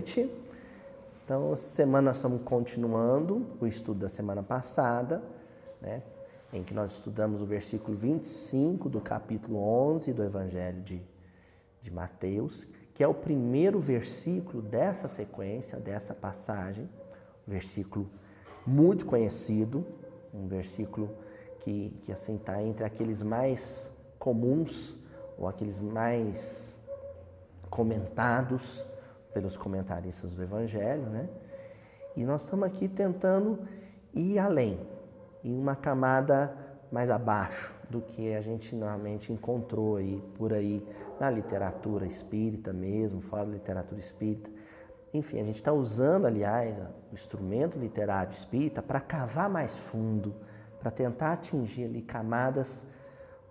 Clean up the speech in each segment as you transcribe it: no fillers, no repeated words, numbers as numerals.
noite. Então, essa semana nós estamos continuando o estudo da semana passada, né, em que nós estudamos o versículo 25 do capítulo 11 do Evangelho de Mateus, que é o primeiro versículo dessa sequência, dessa passagem, um versículo muito conhecido, um versículo que assim está entre aqueles mais comuns ou aqueles mais comentados pelos comentaristas do Evangelho, né? E nós estamos aqui tentando ir além, em uma camada mais abaixo do que a gente normalmente encontrou aí, por aí, na literatura espírita mesmo, fora da literatura espírita. Enfim, a gente está usando, aliás, o instrumento literário espírita para cavar mais fundo, para tentar atingir ali camadas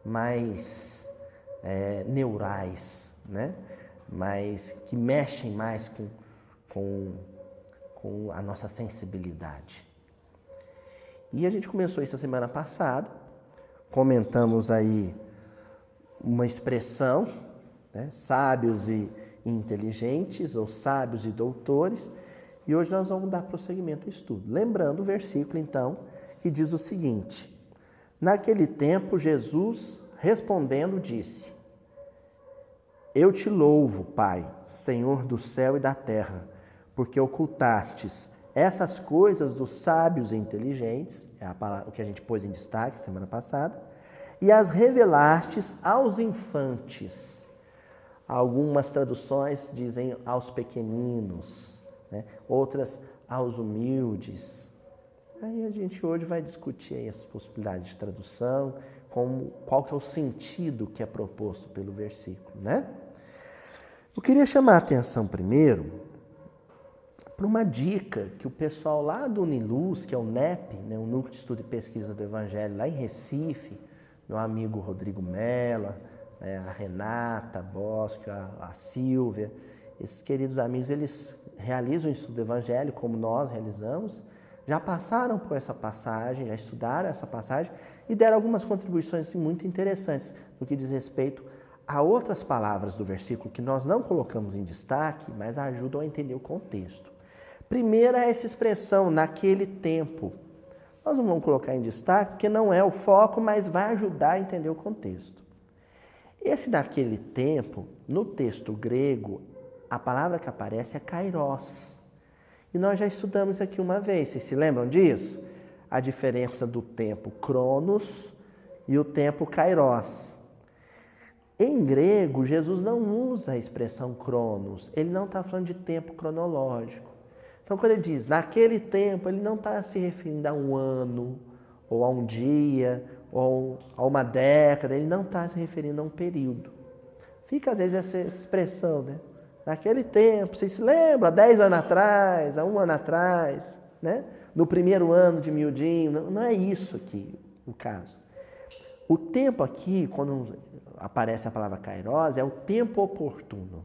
mais neurais, né? Mas que mexem mais com a nossa sensibilidade. E a gente começou isso a semana passada, comentamos aí uma expressão, né? Sábios e inteligentes, ou sábios e doutores, e hoje nós vamos dar prosseguimento ao estudo. Lembrando o versículo, então, que diz o seguinte: naquele tempo, Jesus, respondendo, disse: Eu te louvo, Pai, Senhor do céu e da terra, porque ocultastes essas coisas dos sábios e inteligentes, é o que a gente pôs em destaque semana passada, e as revelastes aos infantes. Algumas traduções dizem aos pequeninos, né? Outras aos humildes. Aí a gente hoje vai discutir aí as possibilidades de tradução, qual que é o sentido que é proposto pelo versículo, né? Eu queria chamar a atenção primeiro para uma dica que o pessoal lá do Uniluz, que é o NEP, né, o Núcleo de Estudo e Pesquisa do Evangelho, lá em Recife, meu amigo Rodrigo Mello, né, a Renata Bosco, a Silvia, esses queridos amigos, eles realizam o estudo do Evangelho como nós realizamos, já passaram por essa passagem, já estudaram essa passagem e deram algumas contribuições assim, muito interessantes no que diz respeito a outras palavras do versículo que nós não colocamos em destaque, mas ajudam a entender o contexto. Primeira é essa expressão, naquele tempo. Nós não vamos colocar em destaque porque não é o foco, mas vai ajudar a entender o contexto. Esse naquele tempo, no texto grego, a palavra que aparece é kairos. E nós já estudamos aqui uma vez, vocês se lembram disso? A diferença do tempo cronos e o tempo kairos. Em grego, Jesus não usa a expressão cronos, ele não está falando de tempo cronológico. Então, quando ele diz naquele tempo, ele não está se referindo a um ano, ou a um dia, ou a uma década, ele não está se referindo a um período. Fica, às vezes, essa expressão, né? Naquele tempo, vocês se lembram? Há 10 anos atrás, há 1 ano atrás, né? No primeiro ano de miudinho, não é isso aqui o caso. O tempo aqui, quando aparece a palavra kairos, é o tempo oportuno,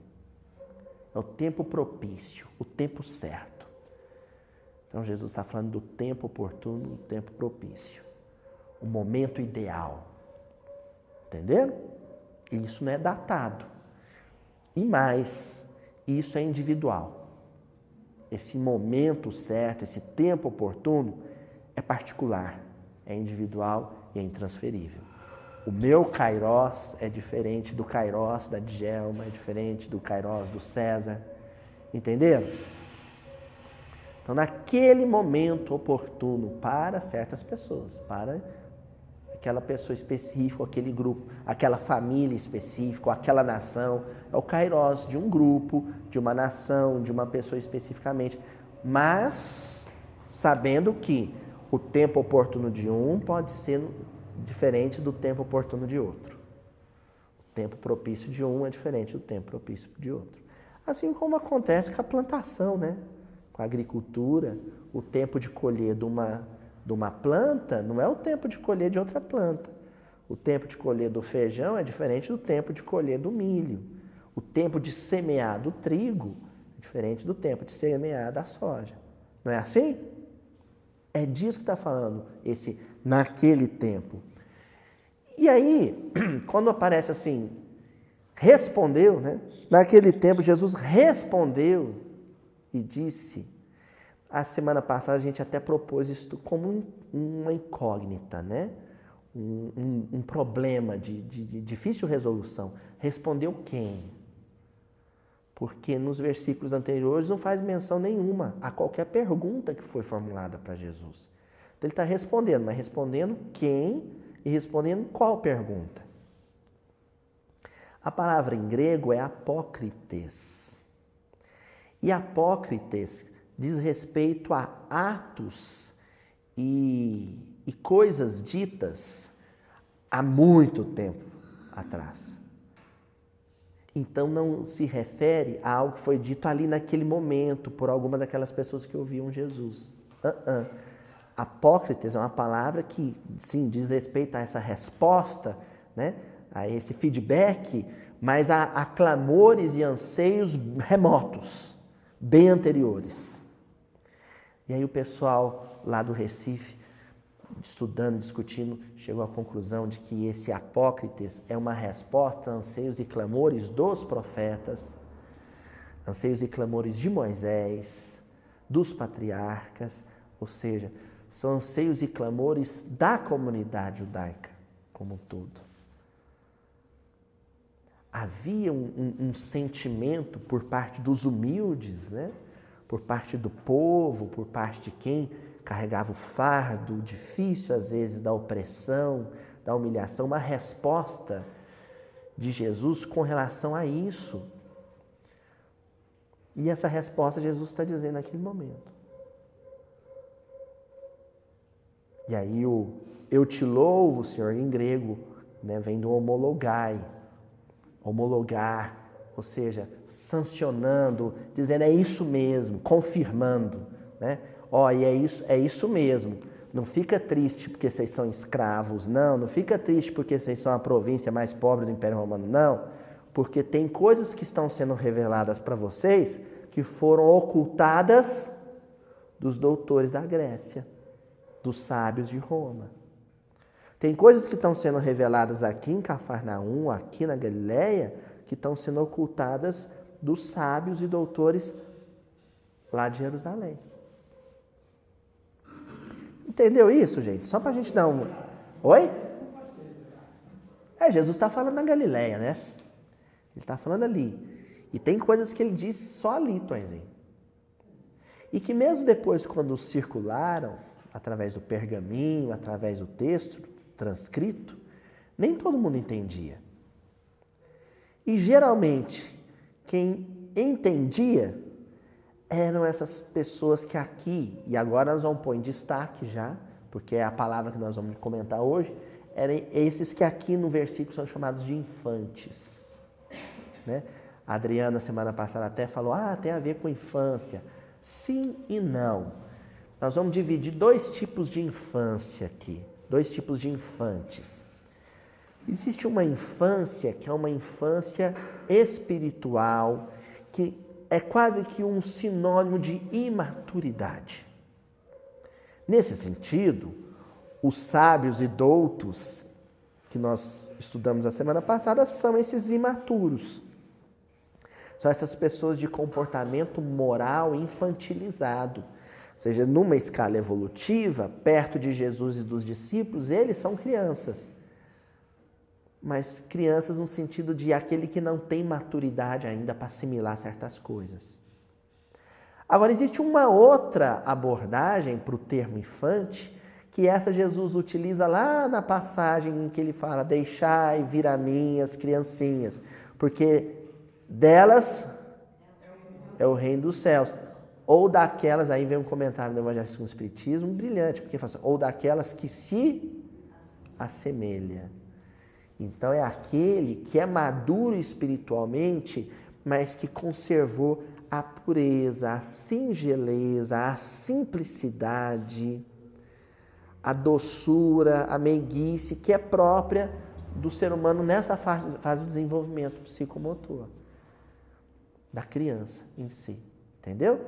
é o tempo propício, o tempo certo. Então, Jesus está falando do tempo oportuno, do tempo propício, o momento ideal. Entenderam? E isso não é datado. E mais, isso é individual. Esse momento certo, esse tempo oportuno é particular, é individual e é intransferível. O meu kairos é diferente do kairos da Djalma, é diferente do kairos do César. Entenderam? Então, naquele momento oportuno para certas pessoas, para aquela pessoa específica, aquele grupo, aquela família específica, aquela nação, é o kairos de um grupo, de uma nação, de uma pessoa especificamente, mas sabendo que o tempo oportuno de um pode ser diferente do tempo oportuno de outro. O tempo propício de um é diferente do tempo propício de outro. Assim como acontece com a plantação, né? Com a agricultura, o tempo de colher de uma planta não é o tempo de colher de outra planta. O tempo de colher do feijão é diferente do tempo de colher do milho. O tempo de semear do trigo é diferente do tempo de semear da soja. Não é assim? É disso que está falando esse naquele tempo. E aí, quando aparece assim, respondeu, né? Naquele tempo Jesus respondeu e disse, a semana passada a gente até propôs isso como uma incógnita, né? Um problema de difícil resolução. Respondeu quem? Porque nos versículos anteriores não faz menção nenhuma a qualquer pergunta que foi formulada para Jesus. Então ele está respondendo, mas respondendo quem e respondendo qual pergunta. A palavra em grego é apócrites. E apócrites diz respeito a atos e coisas ditas há muito tempo atrás. Então não se refere a algo que foi dito ali naquele momento por alguma daquelas pessoas que ouviam Jesus. Apócrites é uma palavra que, sim, diz respeito a essa resposta, né? A esse feedback, mas a clamores e anseios remotos, bem anteriores. E aí o pessoal lá do Recife, estudando, discutindo, chegou à conclusão de que esse apócrites é uma resposta a anseios e clamores dos profetas, anseios e clamores de Moisés, dos patriarcas, ou seja, são anseios e clamores da comunidade judaica como um todo. Havia um sentimento por parte dos humildes, né? Por parte do povo, por parte de quem carregava o fardo difícil, às vezes, da opressão, da humilhação, uma resposta de Jesus com relação a isso. E essa resposta Jesus está dizendo naquele momento. E aí o eu te louvo, Senhor, em grego, né, vem do homologai, homologar, ou seja, sancionando, dizendo é isso mesmo, confirmando, né? E é isso mesmo. Não fica triste porque vocês são escravos, não fica triste porque vocês são a província mais pobre do Império Romano, não. Porque tem coisas que estão sendo reveladas para vocês que foram ocultadas dos doutores da Grécia, dos sábios de Roma. Tem coisas que estão sendo reveladas aqui em Cafarnaum, aqui na Galileia, que estão sendo ocultadas dos sábios e doutores lá de Jerusalém. Entendeu isso, gente? Só para a gente dar um... Oi? Jesus está falando na Galileia, né? Ele está falando ali. E tem coisas que ele disse só ali, Toinzinho. E que mesmo depois, quando circularam, através do pergaminho, através do texto transcrito, nem todo mundo entendia. E geralmente, quem entendia eram essas pessoas que aqui, e agora nós vamos pôr em destaque já, porque é a palavra que nós vamos comentar hoje, eram esses que aqui no versículo são chamados de infantes. Né? A Adriana, semana passada, até falou, tem a ver com infância. Sim e não. Nós vamos dividir dois tipos de infância aqui, dois tipos de infantes. Existe uma infância que é uma infância espiritual, que é quase que um sinônimo de imaturidade. Nesse sentido, os sábios e doutos que nós estudamos a semana passada são esses imaturos. São essas pessoas de comportamento moral infantilizado. Ou seja, numa escala evolutiva, perto de Jesus e dos discípulos, eles são crianças. Mas crianças no sentido de aquele que não tem maturidade ainda para assimilar certas coisas. Agora, existe uma outra abordagem para o termo infante, que essa Jesus utiliza lá na passagem em que ele fala, deixai vir a mim as criancinhas, porque delas é o reino dos céus. Ou daquelas, aí vem um comentário do Evangelho segundo o Espiritismo, brilhante, porque fala assim, ou daquelas que se assemelha. Então é aquele que é maduro espiritualmente, mas que conservou a pureza, a singeleza, a simplicidade, a doçura, a meiguice, que é própria do ser humano nessa fase do desenvolvimento psicomotor, da criança em si, entendeu?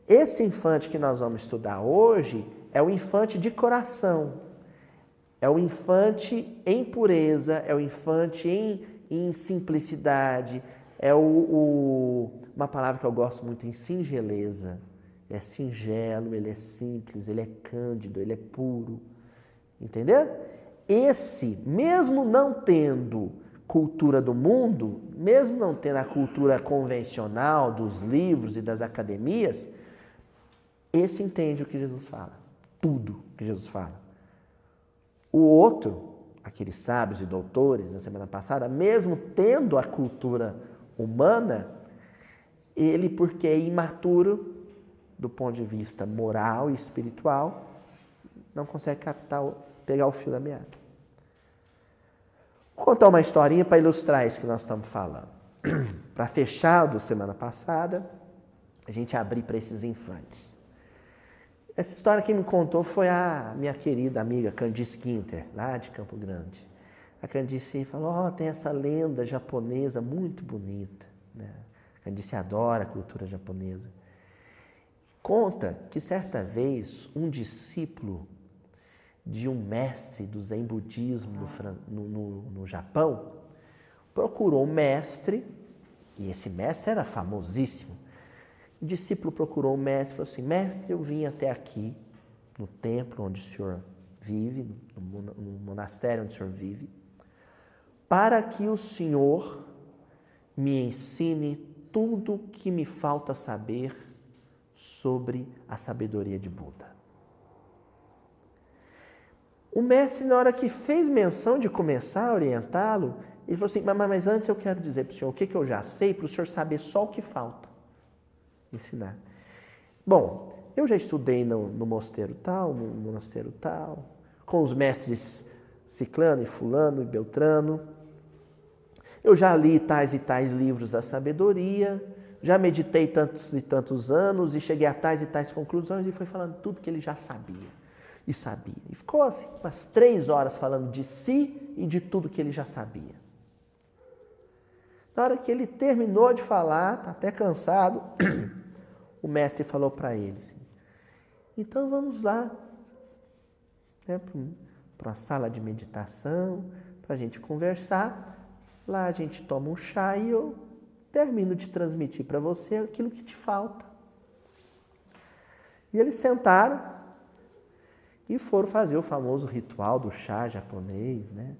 Esse infante que nós vamos estudar hoje é o infante de coração, é o infante em pureza, é o infante em simplicidade, É uma palavra que eu gosto muito em singeleza. Ele é singelo, ele é simples, ele é cândido, ele é puro. Entendeu? Esse, mesmo não tendo cultura do mundo, mesmo não tendo a cultura convencional dos livros e das academias, esse entende o que Jesus fala. Tudo que Jesus fala. O outro, aqueles sábios e doutores, na semana passada, mesmo tendo a cultura humana, ele, porque é imaturo do ponto de vista moral e espiritual, não consegue pegar o fio da meada. Vou contar uma historinha para ilustrar isso que nós estamos falando. Para fechar do semana passada, a gente abrir para esses infantes. Essa história que me contou foi a minha querida amiga Candice Quinter, lá de Campo Grande. A Candice falou, tem essa lenda japonesa muito bonita. Né? A Candice adora a cultura japonesa. Conta que certa vez um discípulo de um mestre do Zen budismo no Japão procurou um mestre, e esse mestre era famosíssimo. O discípulo procurou o mestre e falou assim, mestre, eu vim até aqui, no templo onde o senhor vive, no monastério onde o senhor vive, para que o senhor me ensine tudo o que me falta saber sobre a sabedoria de Buda. O mestre, na hora que fez menção de começar a orientá-lo, ele falou assim, mas antes eu quero dizer para o senhor o que eu já sei, para o senhor saber só o que falta ensinar. Bom, eu já estudei no mosteiro tal, no mosteiro tal, com os mestres Ciclano e Fulano e Beltrano. Eu já li tais e tais livros da sabedoria, já meditei tantos e tantos anos e cheguei a tais e tais conclusões, e foi falando tudo que ele já sabia. E sabia. E ficou assim, umas 3 horas falando de si e de tudo que ele já sabia. Na hora que ele terminou de falar, tá até cansado, o mestre falou para ele assim, então vamos lá, né, para uma sala de meditação, para a gente conversar. Lá a gente toma um chá e eu termino de transmitir para você aquilo que te falta. E eles sentaram e foram fazer o famoso ritual do chá japonês, né?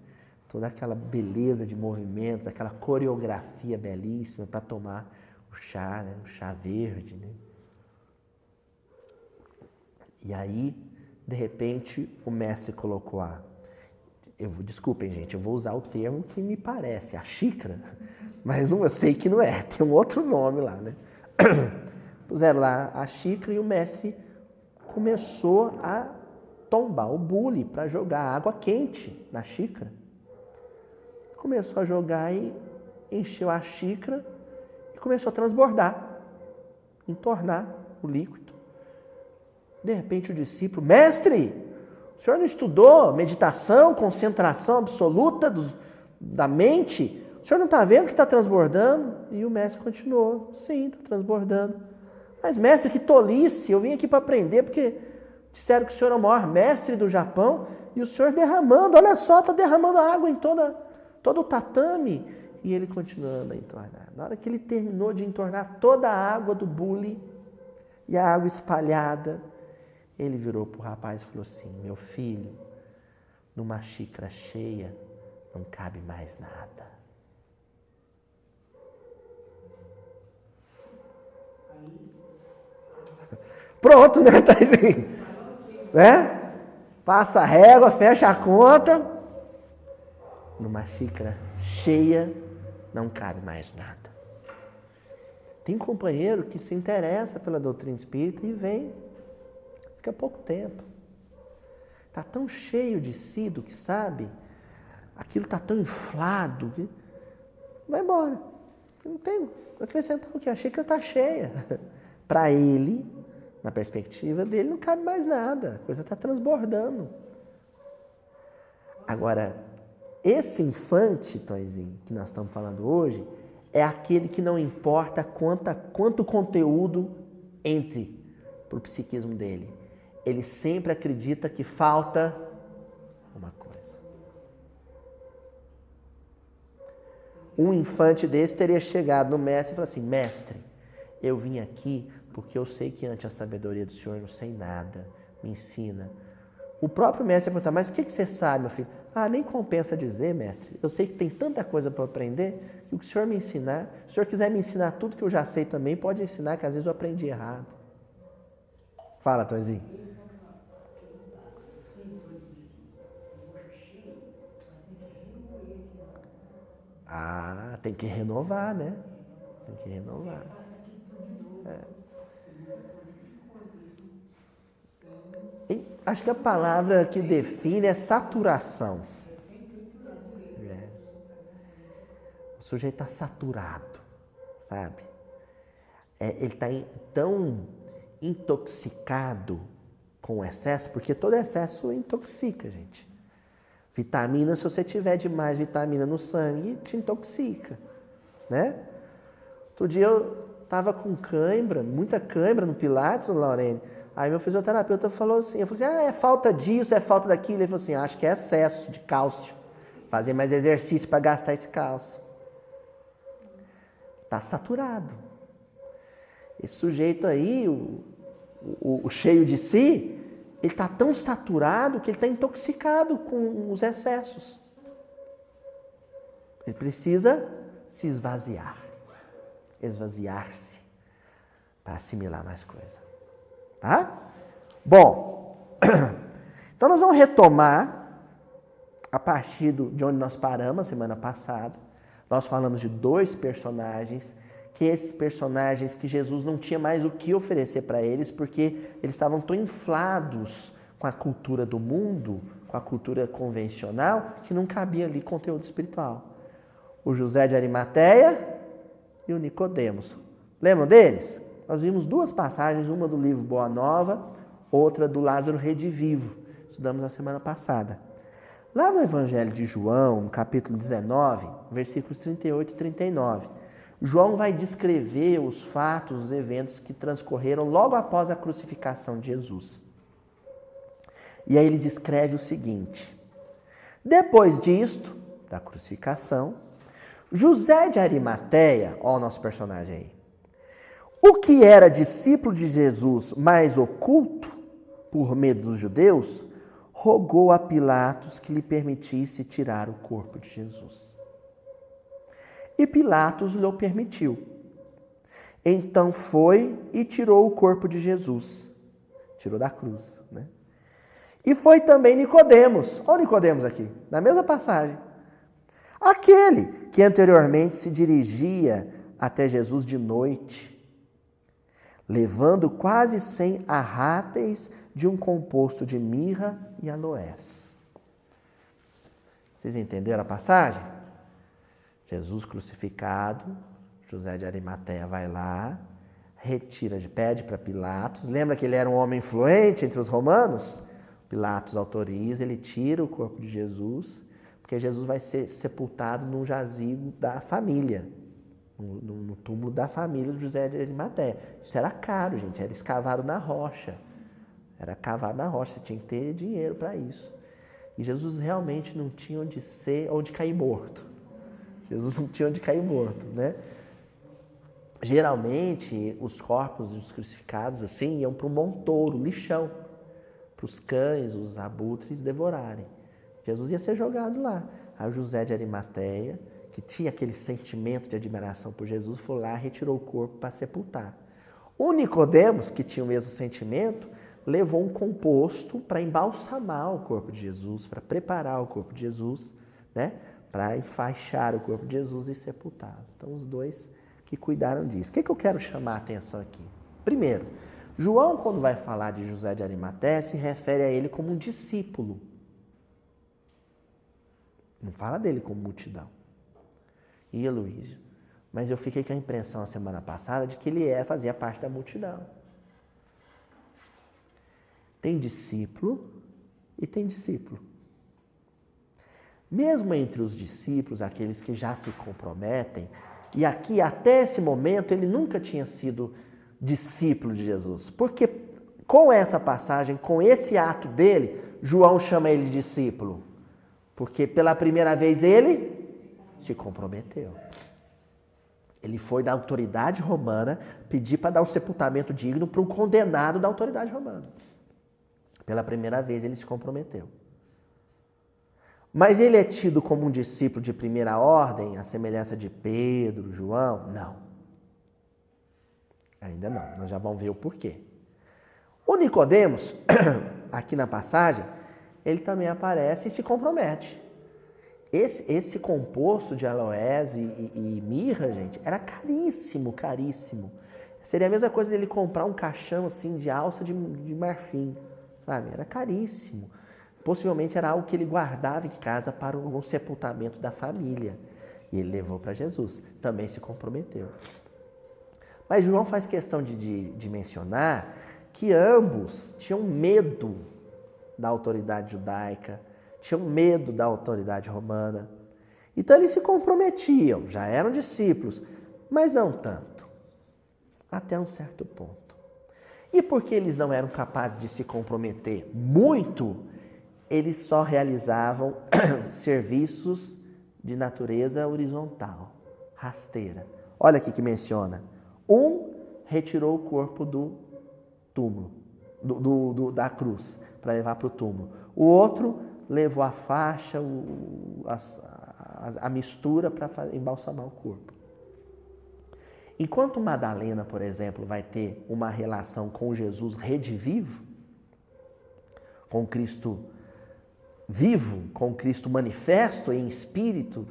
Toda aquela beleza de movimentos, aquela coreografia belíssima para tomar o chá, né? O chá verde, né? E aí, de repente, o mestre colocou desculpem, gente, eu vou usar o termo que me parece, a xícara, mas eu sei que não é, tem um outro nome lá, né? Puseram lá a xícara e o mestre começou a tombar o bule para jogar água quente na xícara. Começou a jogar e encheu a xícara e começou a transbordar, entornar o líquido. De repente o discípulo, mestre, o senhor não estudou meditação, concentração absoluta da mente? O senhor não está vendo que está transbordando? E o mestre continuou, sim, está transbordando. Mas mestre, que tolice, eu vim aqui para aprender porque disseram que o senhor é o maior mestre do Japão e o senhor derramando, olha só, está derramando água em todo o tatame. E ele continuando a entornar. Na hora que ele terminou de entornar toda a água do bule e a água espalhada, ele virou para o rapaz e falou assim, meu filho, numa xícara cheia não cabe mais nada. Pronto, né, Taizinho? Né? Passa a régua, fecha a conta. Numa xícara cheia não cabe mais nada. Tem companheiro que se interessa pela doutrina espírita e vem, fica pouco tempo. Está tão cheio de si, do que sabe, aquilo está tão inflado, que vai embora. Não tem acrescentar o que? A xícara está cheia. Para ele, na perspectiva dele, não cabe mais nada. A coisa está transbordando. Agora, esse infante, Toizinho, que nós estamos falando hoje, é aquele que não importa quanto conteúdo entre para o psiquismo dele. Ele sempre acredita que falta uma coisa. um infante desse teria chegado no mestre e falado assim: mestre, eu vim aqui porque eu sei que ante a sabedoria do Senhor não sei nada, me ensina. O próprio mestre ia perguntar: mas o que você sabe, meu filho? Ah, nem compensa dizer, mestre, eu sei que tem tanta coisa para aprender, que o que o Senhor me ensinar, se o Senhor quiser me ensinar tudo que eu já sei também, pode ensinar, que às vezes eu aprendi errado. Fala, Tonzinho. Ah, tem que renovar, né? Tem que renovar. Acho que a palavra que define é saturação. O sujeito está saturado, sabe? Ele está tão intoxicado com o excesso, porque todo excesso intoxica, gente. Vitamina, se você tiver demais vitamina no sangue, te intoxica, né? Outro dia eu estava com cãibra, muita cãibra no Pilates, no Lorene. Aí meu fisioterapeuta falou assim, eu falei assim: é falta disso, é falta daquilo. Ele falou assim: acho que é excesso de cálcio. Fazer mais exercício para gastar esse cálcio. Está saturado. Esse sujeito aí, o cheio de si, ele está tão saturado que ele está intoxicado com os excessos. Ele precisa se esvaziar-se para assimilar mais coisa. Tá? Bom, então nós vamos retomar a partir de onde nós paramos semana passada. Nós falamos de 2 personagens, que esses personagens que Jesus não tinha mais o que oferecer para eles, porque eles estavam tão inflados com a cultura do mundo, com a cultura convencional, que não cabia ali conteúdo espiritual. O José de Arimateia e o Nicodemos. Lembram deles? Nós vimos 2 passagens, uma do livro Boa Nova, outra do Lázaro Redivivo. Estudamos na semana passada. Lá no Evangelho de João, no capítulo 19, versículos 38 e 39, João vai descrever os fatos, os eventos que transcorreram logo após a crucificação de Jesus. E aí ele descreve o seguinte: depois disto, da crucificação, José de Arimateia, ó o nosso personagem aí, o que era discípulo de Jesus, mas oculto, por medo dos judeus, rogou a Pilatos que lhe permitisse tirar o corpo de Jesus. E Pilatos lhe permitiu. Então foi e tirou o corpo de Jesus. Tirou da cruz, né? E foi também Nicodemos. Olha o Nicodemos aqui, na mesma passagem. Aquele que anteriormente se dirigia até Jesus de noite, levando quase 100 arráteis de um composto de mirra e aloés. Vocês entenderam a passagem? Jesus crucificado, José de Arimateia vai lá, pede para Pilatos. Lembra que ele era um homem influente entre os romanos? Pilatos autoriza, ele tira o corpo de Jesus, porque Jesus vai ser sepultado num jazigo da família, no túmulo da família de José de Arimateia. Isso era caro, gente, era escavado na rocha. Era cavado na rocha, você tinha que ter dinheiro para isso. E Jesus realmente não tinha onde cair morto. Jesus não tinha onde cair morto, né? Geralmente, os corpos dos crucificados assim iam para um montouro, lixão, para os cães, os abutres devorarem. Jesus ia ser jogado lá. Aí o José de Arimateia, que tinha aquele sentimento de admiração por Jesus, foi lá e retirou o corpo para sepultar. O Nicodemos, que tinha o mesmo sentimento, levou um composto para embalsamar o corpo de Jesus, para preparar o corpo de Jesus, né? Para enfaixar o corpo de Jesus e sepultá-lo. Então, os dois que cuidaram disso. O que eu quero chamar a atenção aqui? Primeiro, João, quando vai falar de José de Arimateia, se refere a ele como um discípulo. Não fala dele como multidão. E Aloísio? Mas eu fiquei com a impressão na semana passada de que ele fazia parte da multidão. Tem discípulo e tem discípulo. Mesmo entre os discípulos, aqueles que já se comprometem, e aqui até esse momento ele nunca tinha sido discípulo de Jesus. Porque com essa passagem, com esse ato dele, João chama ele de discípulo. Porque pela primeira vez ele Se comprometeu. Ele foi da autoridade romana pedir para dar um sepultamento digno para um condenado da autoridade romana. Pela primeira vez ele se comprometeu. Mas ele é tido como um discípulo de primeira ordem, à semelhança de Pedro, João? Não. Ainda não. Nós já vamos ver o porquê. O Nicodemos, aqui na passagem, ele também aparece e se compromete. Esse composto de aloés e mirra, gente, era caríssimo, caríssimo. Seria a mesma coisa dele comprar um caixão assim de alça de marfim, sabe? Era caríssimo. Possivelmente era algo que ele guardava em casa para o sepultamento da família. E ele levou para Jesus. Também se comprometeu. Mas João faz questão de mencionar que ambos tinham medo da autoridade judaica, tinham medo da autoridade romana. Então eles se comprometiam, já eram discípulos, mas não tanto, até um certo ponto. E porque eles não eram capazes de se comprometer muito, eles só realizavam serviços de natureza horizontal, rasteira. Olha aqui que menciona. Um retirou o corpo do túmulo, da cruz, para levar para o túmulo. O outro levou a faixa, a mistura para embalsamar o corpo. Enquanto Madalena, por exemplo, vai ter uma relação com Jesus redivivo, com Cristo vivo, com Cristo manifesto em espírito,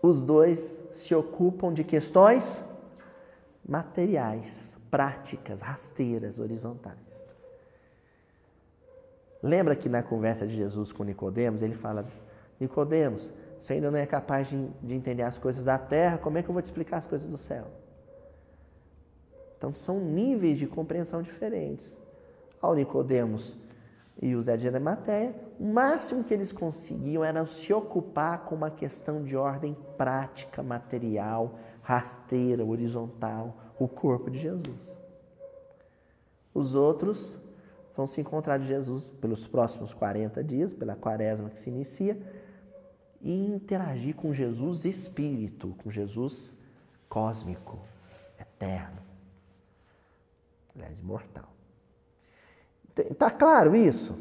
os dois se ocupam de questões materiais, práticas, rasteiras, horizontais. Lembra que na conversa de Jesus com Nicodemos, ele fala: Nicodemos, você ainda não é capaz de entender as coisas da terra, como é que eu vou te explicar as coisas do céu? Então são níveis de compreensão diferentes. Ao Nicodemos e o Zé de Arimateia, o máximo que eles conseguiam era se ocupar com uma questão de ordem prática, material, rasteira, horizontal, o corpo de Jesus. Os outros vão se encontrar de Jesus pelos próximos 40 dias, pela quaresma que se inicia, e interagir com Jesus espírito, com Jesus cósmico, eterno, aliás, imortal. Está claro isso?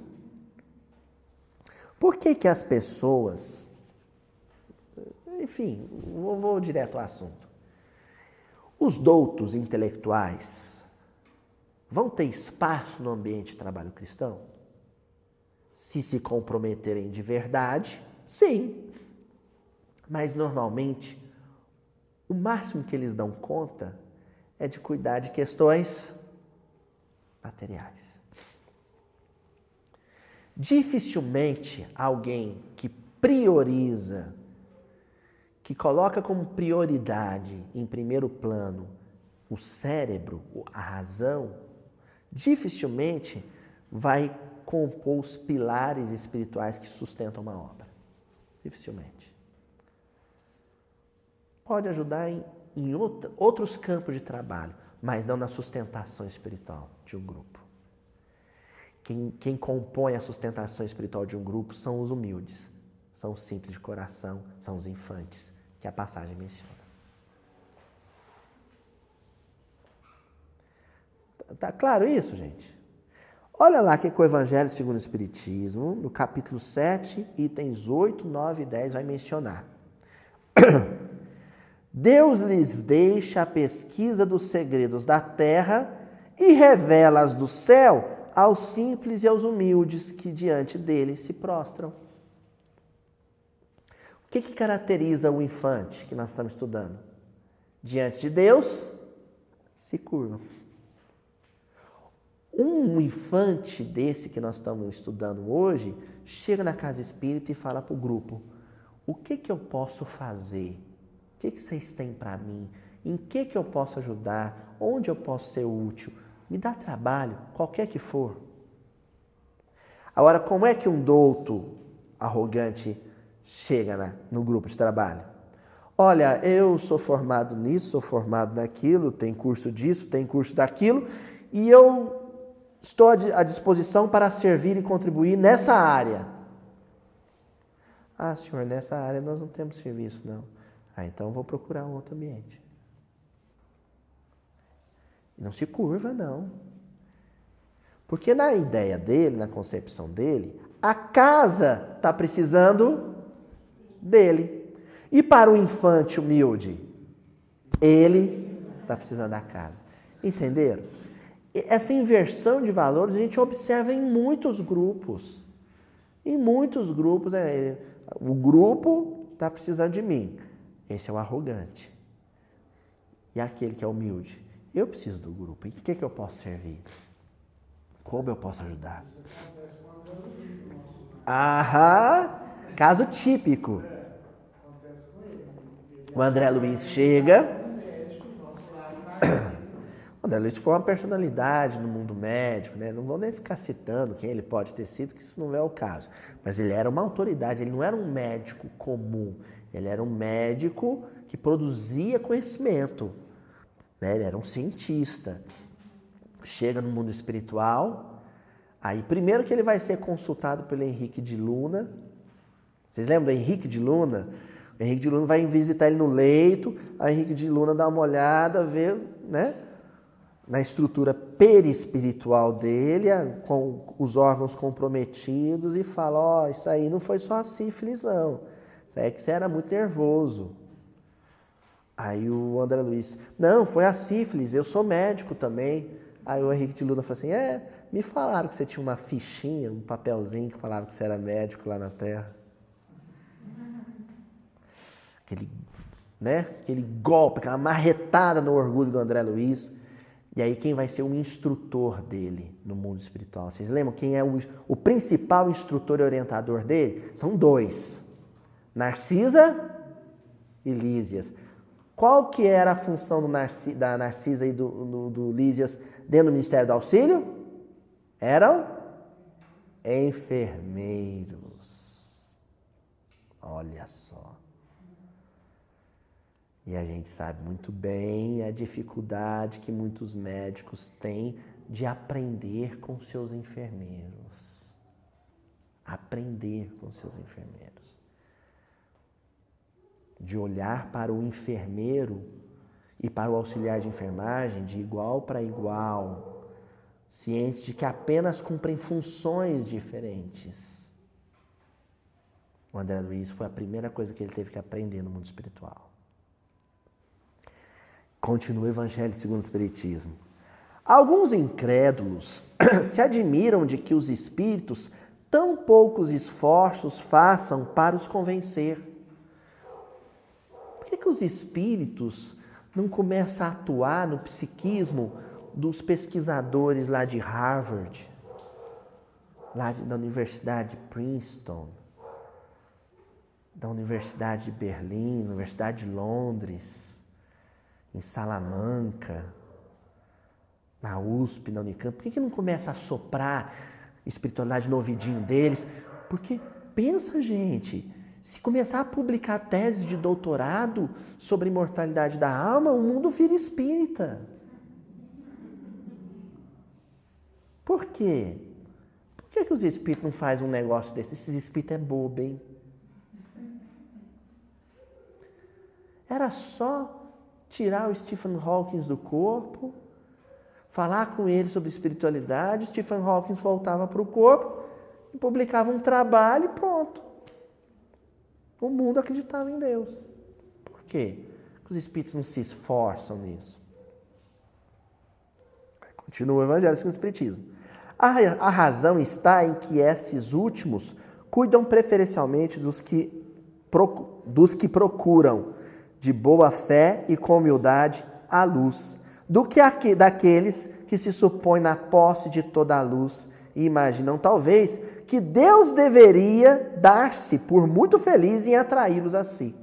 Por que as pessoas... Enfim, vou direto ao assunto. Os doutos intelectuais vão ter espaço no ambiente de trabalho cristão? Se comprometerem de verdade, sim. Mas, normalmente, o máximo que eles dão conta é de cuidar de questões materiais. Dificilmente alguém que prioriza, que coloca como prioridade em primeiro plano o cérebro, a razão, dificilmente vai compor os pilares espirituais que sustentam uma obra. Dificilmente. Pode ajudar em outros campos de trabalho, mas não na sustentação espiritual de um grupo. Quem compõe a sustentação espiritual de um grupo são os humildes, são os simples de coração, são os infantes, que a passagem menciona. Tá claro isso, gente? Olha lá que o Evangelho segundo o Espiritismo, no capítulo 7, itens 8, 9 e 10, vai mencionar. Deus lhes deixa a pesquisa dos segredos da terra e revela-as do céu aos simples e aos humildes que diante dele se prostram. O que caracteriza o infante que nós estamos estudando? Diante de Deus, se curva. Um infante desse que nós estamos estudando hoje, chega na casa espírita e fala para o grupo: o que eu posso fazer? O que vocês têm para mim? Em que eu posso ajudar? Onde eu posso ser útil? Me dá trabalho, qualquer que for. Agora, como é que um douto arrogante chega no grupo de trabalho? Olha, eu sou formado nisso, sou formado naquilo, tem curso disso, tem curso daquilo, e eu estou à disposição para servir e contribuir nessa área. Ah, senhor, nessa área nós não temos serviço, não. Então eu vou procurar um outro ambiente. Não se curva, não. Porque na ideia dele, na concepção dele, a casa está precisando dele. E para o infante humilde, ele está precisando da casa. Entenderam? Essa inversão de valores a gente observa em muitos grupos. Em muitos grupos, o grupo está precisando de mim. Esse é o arrogante. E aquele que é humilde? Eu preciso do grupo. Em que eu posso servir? Como eu posso ajudar? Caso típico. O André Luiz chega. O André Luiz foi uma personalidade no mundo médico, né? Não vou nem ficar citando quem ele pode ter sido, que isso não é o caso. Mas ele era uma autoridade, ele não era um médico comum. Ele era um médico que produzia conhecimento. Né? Ele era um cientista. Chega no mundo espiritual, aí primeiro que ele vai ser consultado pelo Henrique de Luna. Vocês lembram do Henrique de Luna? O Henrique de Luna vai visitar ele no leito, a Henrique de Luna dá uma olhada, vê, né, na estrutura perispiritual dele, com os órgãos comprometidos e fala, isso aí não foi só a sífilis não, isso aí é que você era muito nervoso. Aí o André Luiz, não, foi a sífilis, eu sou médico também. Aí o Henrique de Luna falou assim, me falaram que você tinha uma fichinha, um papelzinho que falava que você era médico lá na Terra. Aquele golpe, aquela marretada no orgulho do André Luiz. E aí quem vai ser o instrutor dele no mundo espiritual? Vocês lembram quem é o principal instrutor e orientador dele? São dois, Narcisa e Lísias. Qual que era a função da Narcisa e do Lísias dentro do Ministério do Auxílio? Eram enfermeiros. Olha só. E a gente sabe muito bem a dificuldade que muitos médicos têm de aprender com seus enfermeiros. Aprender com seus enfermeiros. De olhar para o enfermeiro e para o auxiliar de enfermagem de igual para igual, ciente de que apenas cumprem funções diferentes. O André Luiz foi a primeira coisa que ele teve que aprender no mundo espiritual. Continua o Evangelho segundo o Espiritismo. Alguns incrédulos se admiram de que os espíritos tão poucos esforços façam para os convencer. Por que os espíritos não começam a atuar no psiquismo dos pesquisadores lá de Harvard, da Universidade de Princeton, da Universidade de Berlim, Universidade de Londres, em Salamanca, na USP, na Unicamp? Por que não começa a soprar espiritualidade no ouvidinho deles? Porque, pensa, gente, se começar a publicar tese de doutorado sobre a imortalidade da alma, o mundo vira espírita. Por quê? Por que os espíritos não fazem um negócio desse? Esses espíritos é bobo, hein? Era só tirar o Stephen Hawking do corpo, falar com ele sobre espiritualidade, o Stephen Hawking voltava para o corpo e publicava um trabalho e pronto. O mundo acreditava em Deus. Por quê? Porque os espíritos não se esforçam nisso. Continua o Evangelho segundo o Espiritismo. A razão está em que esses últimos cuidam preferencialmente dos que procuram de boa fé e com humildade a luz, do que daqueles que se supõem na posse de toda a luz e imaginam talvez que Deus deveria dar-se por muito feliz em atraí-los a si.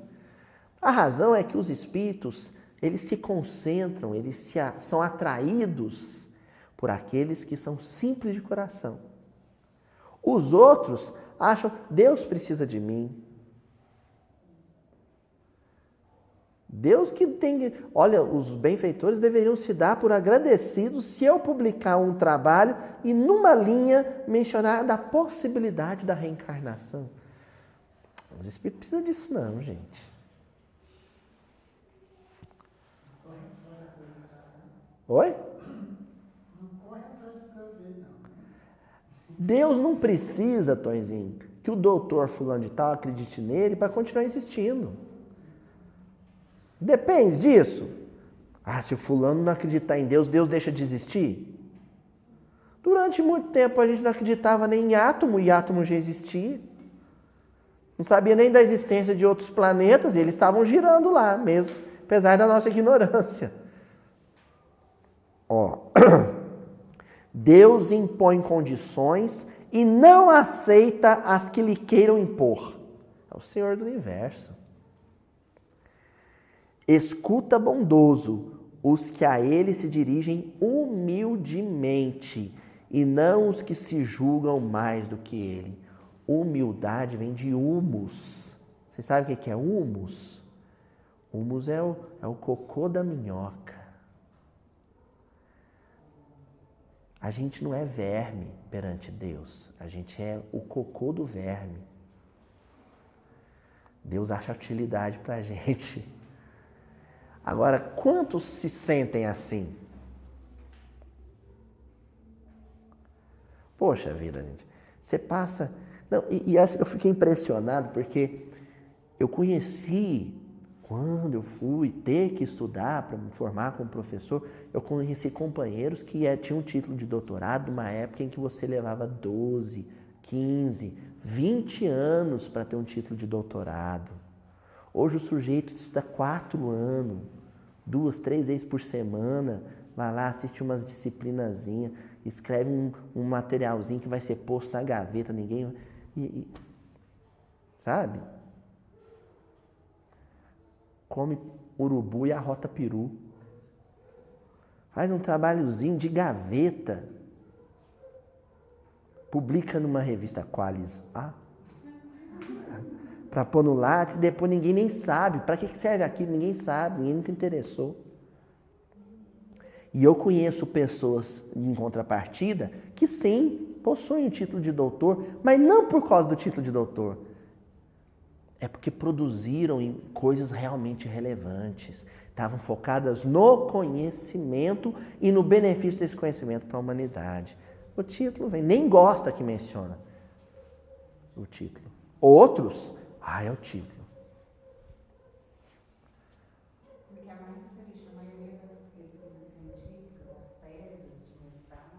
A razão é que os espíritos, eles se concentram, são atraídos por aqueles que são simples de coração. Os outros acham, Deus precisa de mim. Deus que tem... Olha, os benfeitores deveriam se dar por agradecidos se eu publicar um trabalho e numa linha mencionar da possibilidade da reencarnação. Os espíritos precisam disso não, gente. Oi? Não corre atrás para ver, não. Deus não precisa, Tonzinho, que o doutor fulano de tal acredite nele para continuar insistindo. Depende disso. Se o fulano não acreditar em Deus, Deus deixa de existir? Durante muito tempo a gente não acreditava nem em átomo, e átomo já existia. Não sabia nem da existência de outros planetas, e eles estavam girando lá mesmo, apesar da nossa ignorância. Deus impõe condições e não aceita as que lhe queiram impor. É o Senhor do Universo. Escuta bondoso os que a ele se dirigem humildemente, e não os que se julgam mais do que ele. Humildade vem de humus. Vocês sabem o que é humus? Humus é o cocô da minhoca. A gente não é verme perante Deus. A gente é o cocô do verme. Deus acha utilidade para a gente. Agora, quantos se sentem assim? Poxa vida, gente. Você passa... Não, eu fiquei impressionado porque eu conheci, quando eu fui ter que estudar para me formar como professor, eu conheci companheiros que tinham um título de doutorado numa época em que você levava 12, 15, 20 anos para ter um título de doutorado. Hoje o sujeito estuda 4 anos, 2, 3 vezes por semana, vai lá, assiste umas disciplinazinhas, escreve um materialzinho que vai ser posto na gaveta, ninguém... sabe? Come urubu e arrota peru. Faz um trabalhozinho de gaveta. Publica numa revista Qualis A. Para pôr no Lattes, depois ninguém nem sabe. Para que serve aquilo? Ninguém sabe, ninguém nunca interessou. E eu conheço pessoas em contrapartida que sim, possuem o título de doutor, mas não por causa do título de doutor. É porque produziram coisas realmente relevantes. Estavam focadas no conhecimento e no benefício desse conhecimento para a humanidade. O título vem, nem gosta que menciona o título. Outros, é o título. Porque a mais triste, a maioria dessas pesquisas científicas, as teses de mestrado...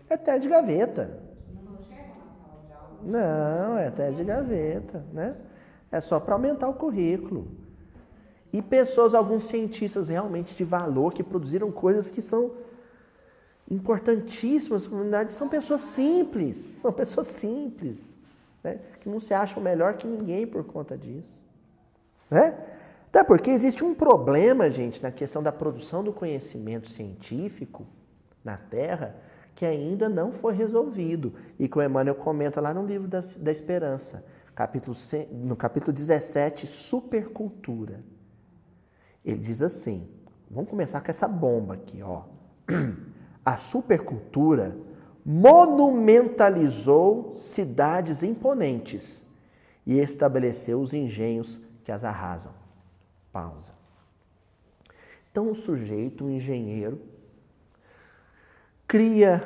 É tese de gaveta. Não chegam na sala de aula. Não, é tese de gaveta, né? É só para aumentar o currículo. E pessoas, alguns cientistas realmente de valor, que produziram coisas que são importantíssimas para a comunidade, são pessoas simples, né? Que não se acham melhor que ninguém por conta disso. Né? Até porque existe um problema, gente, na questão da produção do conhecimento científico na Terra, que ainda não foi resolvido. E que o Emmanuel comenta lá no livro da Esperança, no capítulo 17, Supercultura. Ele diz assim, vamos começar com essa bomba aqui, ó. A supercultura monumentalizou cidades imponentes e estabeleceu os engenhos que as arrasam. Pausa. Então, o sujeito, o engenheiro, cria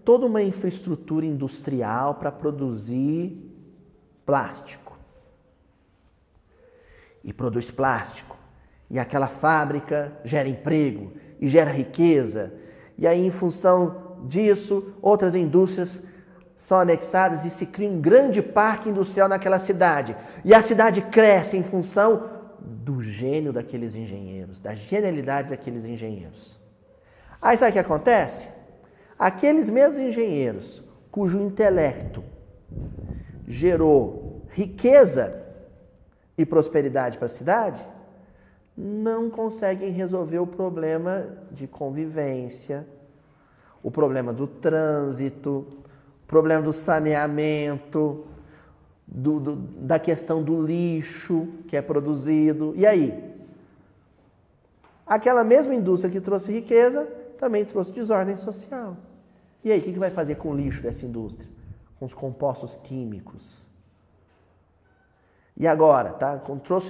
toda uma infraestrutura industrial para produzir plástico. E produz plástico. E aquela fábrica gera emprego e gera riqueza. E aí, em função disso, outras indústrias são anexadas e se cria um grande parque industrial naquela cidade. E a cidade cresce em função do gênio daqueles engenheiros, da genialidade daqueles engenheiros. Aí sabe o que acontece? Aqueles mesmos engenheiros, cujo intelecto gerou riqueza e prosperidade para a cidade, não conseguem resolver o problema de convivência, o problema do trânsito, o problema do saneamento, da questão do lixo que é produzido. E aí? Aquela mesma indústria que trouxe riqueza também trouxe desordem social. E aí, o que vai fazer com o lixo dessa indústria? Com os compostos químicos? E agora, tá?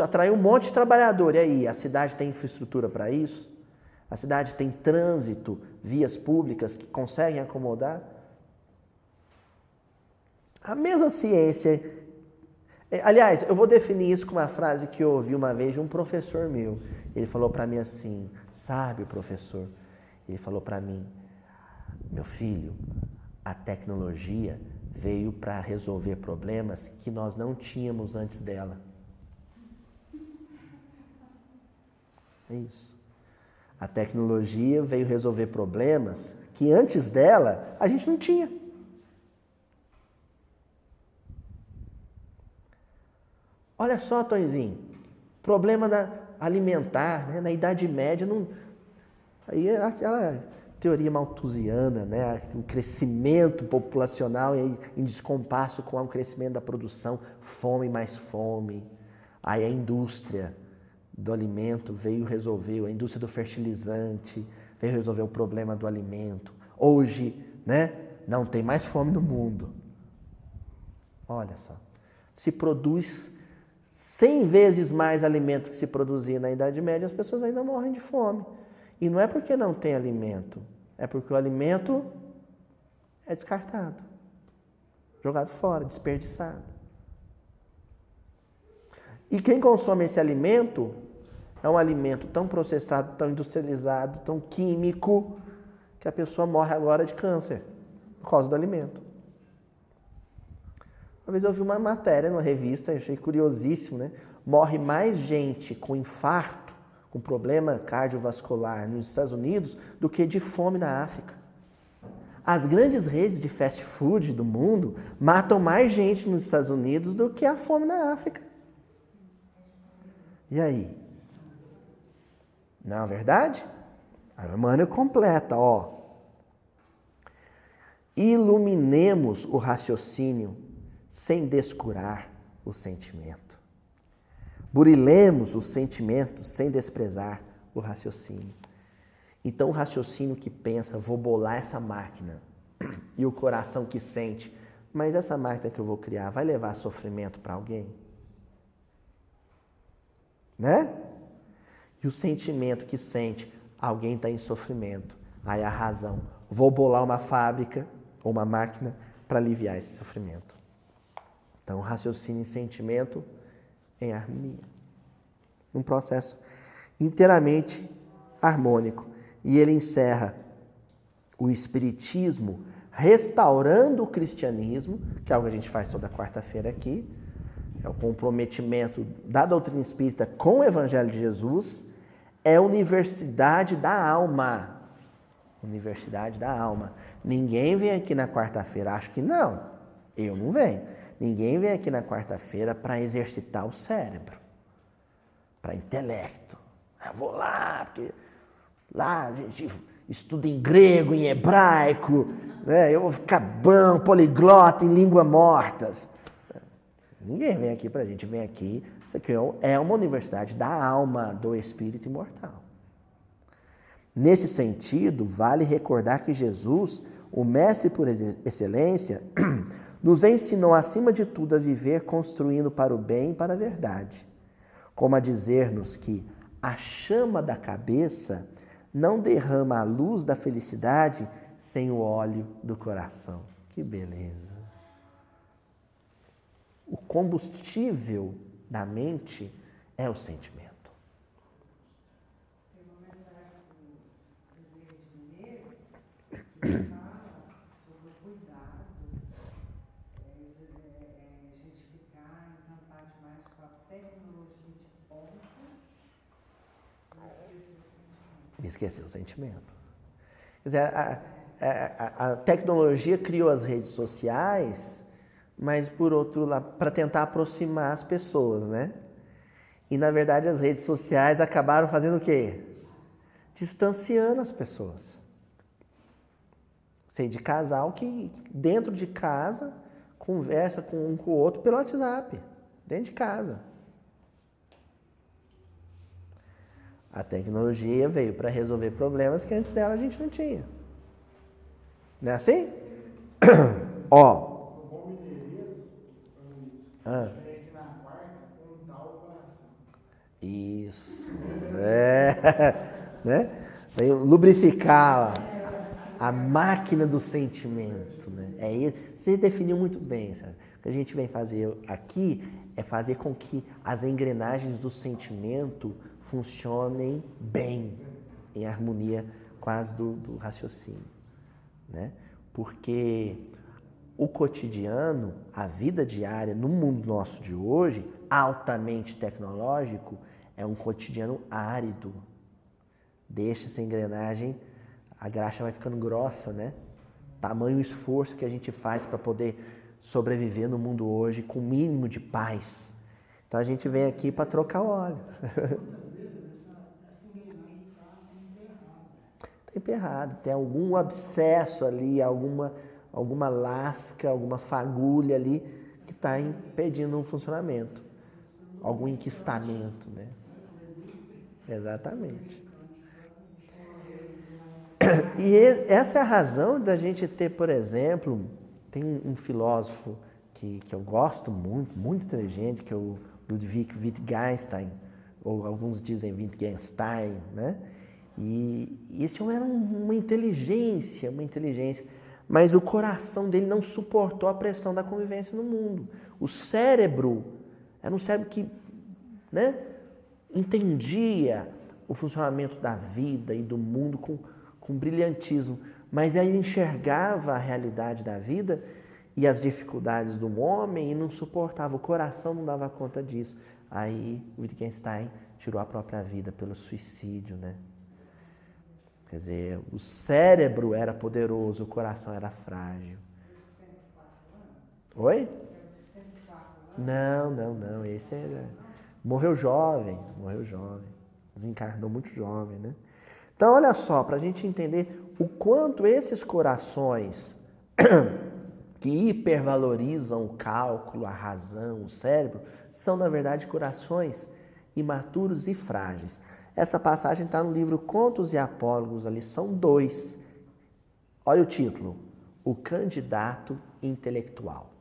Atraiu um monte de trabalhador. E aí, a cidade tem infraestrutura para isso? A cidade tem trânsito, vias públicas que conseguem acomodar. A mesma ciência. Aliás, eu vou definir isso com uma frase que eu ouvi uma vez de um professor meu. Ele falou para mim assim, sabe, professor? Ele falou para mim, meu filho, a tecnologia veio para resolver problemas que nós não tínhamos antes dela. É isso. A tecnologia veio resolver problemas que antes dela a gente não tinha. Olha só, Tonzinho, problema alimentar, né? Na Idade Média, não... aí é aquela teoria malthusiana, né? O crescimento populacional em descompasso com o crescimento da produção, fome mais fome. Aí a indústria do alimento veio resolver, a indústria do fertilizante veio resolver o problema do alimento. Hoje, né? Não tem mais fome no mundo. Olha só, se produz 100 vezes mais alimento que se produzia na Idade Média, as pessoas ainda morrem de fome. E não é porque não tem alimento, é porque o alimento é descartado, jogado fora, desperdiçado. E quem consome esse alimento é um alimento tão processado, tão industrializado, tão químico, que a pessoa morre agora de câncer por causa do alimento. Uma vez eu vi uma matéria numa revista, achei curiosíssimo, né? Morre mais gente com infarto, com problema cardiovascular nos Estados Unidos do que de fome na África. As grandes redes de fast food do mundo matam mais gente nos Estados Unidos do que a fome na África. E aí? Não é verdade? A Emmanuel completa, ó. Iluminemos o raciocínio sem descurar o sentimento. Burilemos os sentimentos sem desprezar o raciocínio. Então o raciocínio que pensa, vou bolar essa máquina, e o coração que sente, mas essa máquina que eu vou criar vai levar sofrimento para alguém? Né? E o sentimento que sente, alguém está em sofrimento. Aí a razão, vou bolar uma fábrica ou uma máquina para aliviar esse sofrimento. Então, raciocínio e sentimento em harmonia. Um processo inteiramente harmônico. E ele encerra o Espiritismo restaurando o cristianismo, que é algo que a gente faz toda quarta-feira aqui. É o comprometimento da doutrina espírita com o Evangelho de Jesus. É a universidade da alma. Universidade da alma. Ninguém vem aqui na quarta-feira, acho que não. Eu não venho. Ninguém vem aqui na quarta-feira para exercitar o cérebro, para intelecto. Eu vou lá, porque lá a gente estuda em grego, em hebraico, né? Eu vou ficar bom, poliglota em línguas mortas. Ninguém vem aqui para a gente, vem aqui. Isso aqui é uma universidade da alma, do espírito imortal. Nesse sentido, vale recordar que Jesus, o mestre por excelência, nos ensinou, acima de tudo, a viver construindo para o bem e para a verdade. Como a dizer-nos que a chama da cabeça não derrama a luz da felicidade sem o óleo do coração. Que beleza! O combustível da mente é o sentimento. Tem uma mensagem do Bezerra de Menezes que fala sobre o cuidado, a gente ficar encantado demais com a tecnologia de ponta e esquecer o sentimento. Esquecer o sentimento. Quer dizer, a tecnologia criou as redes sociais, mas por outro lado, para tentar aproximar as pessoas, né? E na verdade as redes sociais acabaram fazendo o quê? Distanciando as pessoas. Sei de casal que dentro de casa conversa com um com o outro pelo WhatsApp, dentro de casa. A tecnologia veio para resolver problemas que antes dela a gente não tinha. Não é assim? Ó. Isso. Né? Vai lubrificar a máquina do sentimento, né? Você definiu muito bem, sabe? O que a gente vem fazer aqui é fazer com que as engrenagens do sentimento funcionem bem, em harmonia quase do raciocínio, né? Porque o cotidiano, a vida diária, no mundo nosso de hoje, altamente tecnológico, é um cotidiano árido. Deixa essa engrenagem, a graxa vai ficando grossa, né? Tamanho esforço que a gente faz para poder sobreviver no mundo hoje com o mínimo de paz. Então a gente vem aqui para trocar óleo. Está emperrado, tem algum abscesso ali, alguma lasca, alguma fagulha ali que está impedindo um funcionamento. Algum enquistamento, né? Exatamente. E essa é a razão da gente ter, por exemplo, tem um filósofo que eu gosto muito, muito inteligente, que é o Ludwig Wittgenstein, ou alguns dizem Wittgenstein, né? E esse homem era uma inteligência, mas o coração dele não suportou a pressão da convivência no mundo. O cérebro era um cérebro que, né, entendia o funcionamento da vida e do mundo com brilhantismo, mas aí ele enxergava a realidade da vida e as dificuldades do homem e não suportava, o coração não dava conta disso. Aí Wittgenstein tirou a própria vida pelo suicídio, né? Quer dizer, o cérebro era poderoso, o coração era frágil. Oi? Não, esse era... Morreu jovem. Desencarnou muito jovem, né? Então, olha só, para a gente entender o quanto esses corações que hipervalorizam o cálculo, a razão, o cérebro, são, na verdade, corações imaturos e frágeis. Essa passagem está no livro Contos e Apólogos, a lição 2. Olha o título, O Candidato Intelectual.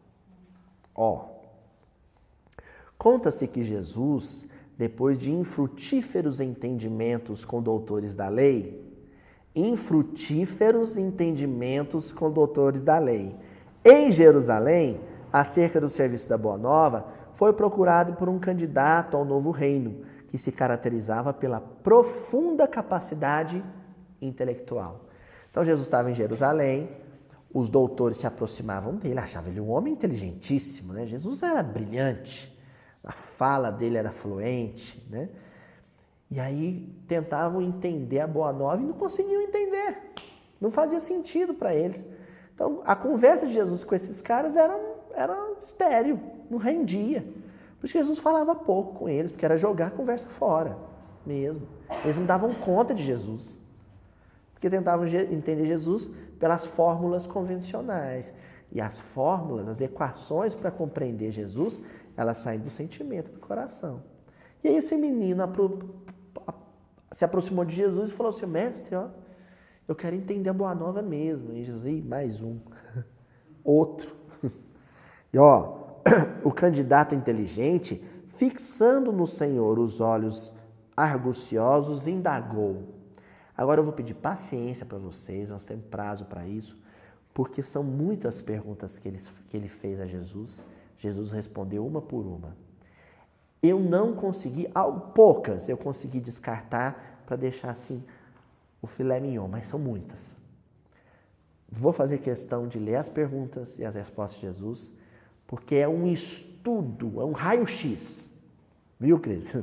Conta-se que Jesus, depois de infrutíferos entendimentos com doutores da lei, em Jerusalém, acerca do serviço da Boa Nova, foi procurado por um candidato ao novo reino, que se caracterizava pela profunda capacidade intelectual. Então Jesus estava em Jerusalém, os doutores se aproximavam dele, achavam ele um homem inteligentíssimo, né? Jesus era brilhante, a fala dele era fluente, né? E aí tentavam entender a Boa Nova e não conseguiam entender, não fazia sentido para eles. Então a conversa de Jesus com esses caras era estéril, não rendia. Por isso Jesus falava pouco com eles, porque era jogar a conversa fora mesmo. Eles não davam conta de Jesus, porque tentavam entender Jesus pelas fórmulas convencionais. E as fórmulas, as equações para compreender Jesus, elas saem do sentimento, do coração. E aí esse menino se aproximou de Jesus e falou assim: mestre, eu quero entender a Boa Nova mesmo. E Jesus, mais um, outro. E o candidato inteligente, fixando no Senhor os olhos arguciosos, indagou. Agora eu vou pedir paciência para vocês, nós temos prazo para isso, porque são muitas perguntas que ele fez a Jesus. Jesus respondeu uma por uma. Eu não consegui, poucas eu consegui descartar para deixar assim o filé mignon, mas são muitas. Vou fazer questão de ler as perguntas e as respostas de Jesus, porque é um estudo, é um raio-x. Viu, Cris?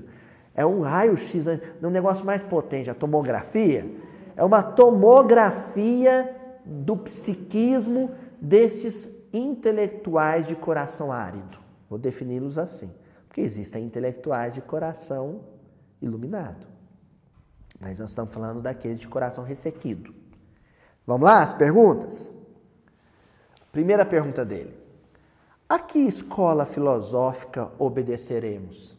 É um raio-x, é um negócio mais potente. A tomografia é uma tomografia do psiquismo desses intelectuais de coração árido. Vou defini-los assim. Porque existem intelectuais de coração iluminado. Mas nós estamos falando daqueles de coração ressequido. Vamos lá, as perguntas? Primeira pergunta dele. A que escola filosófica obedeceremos?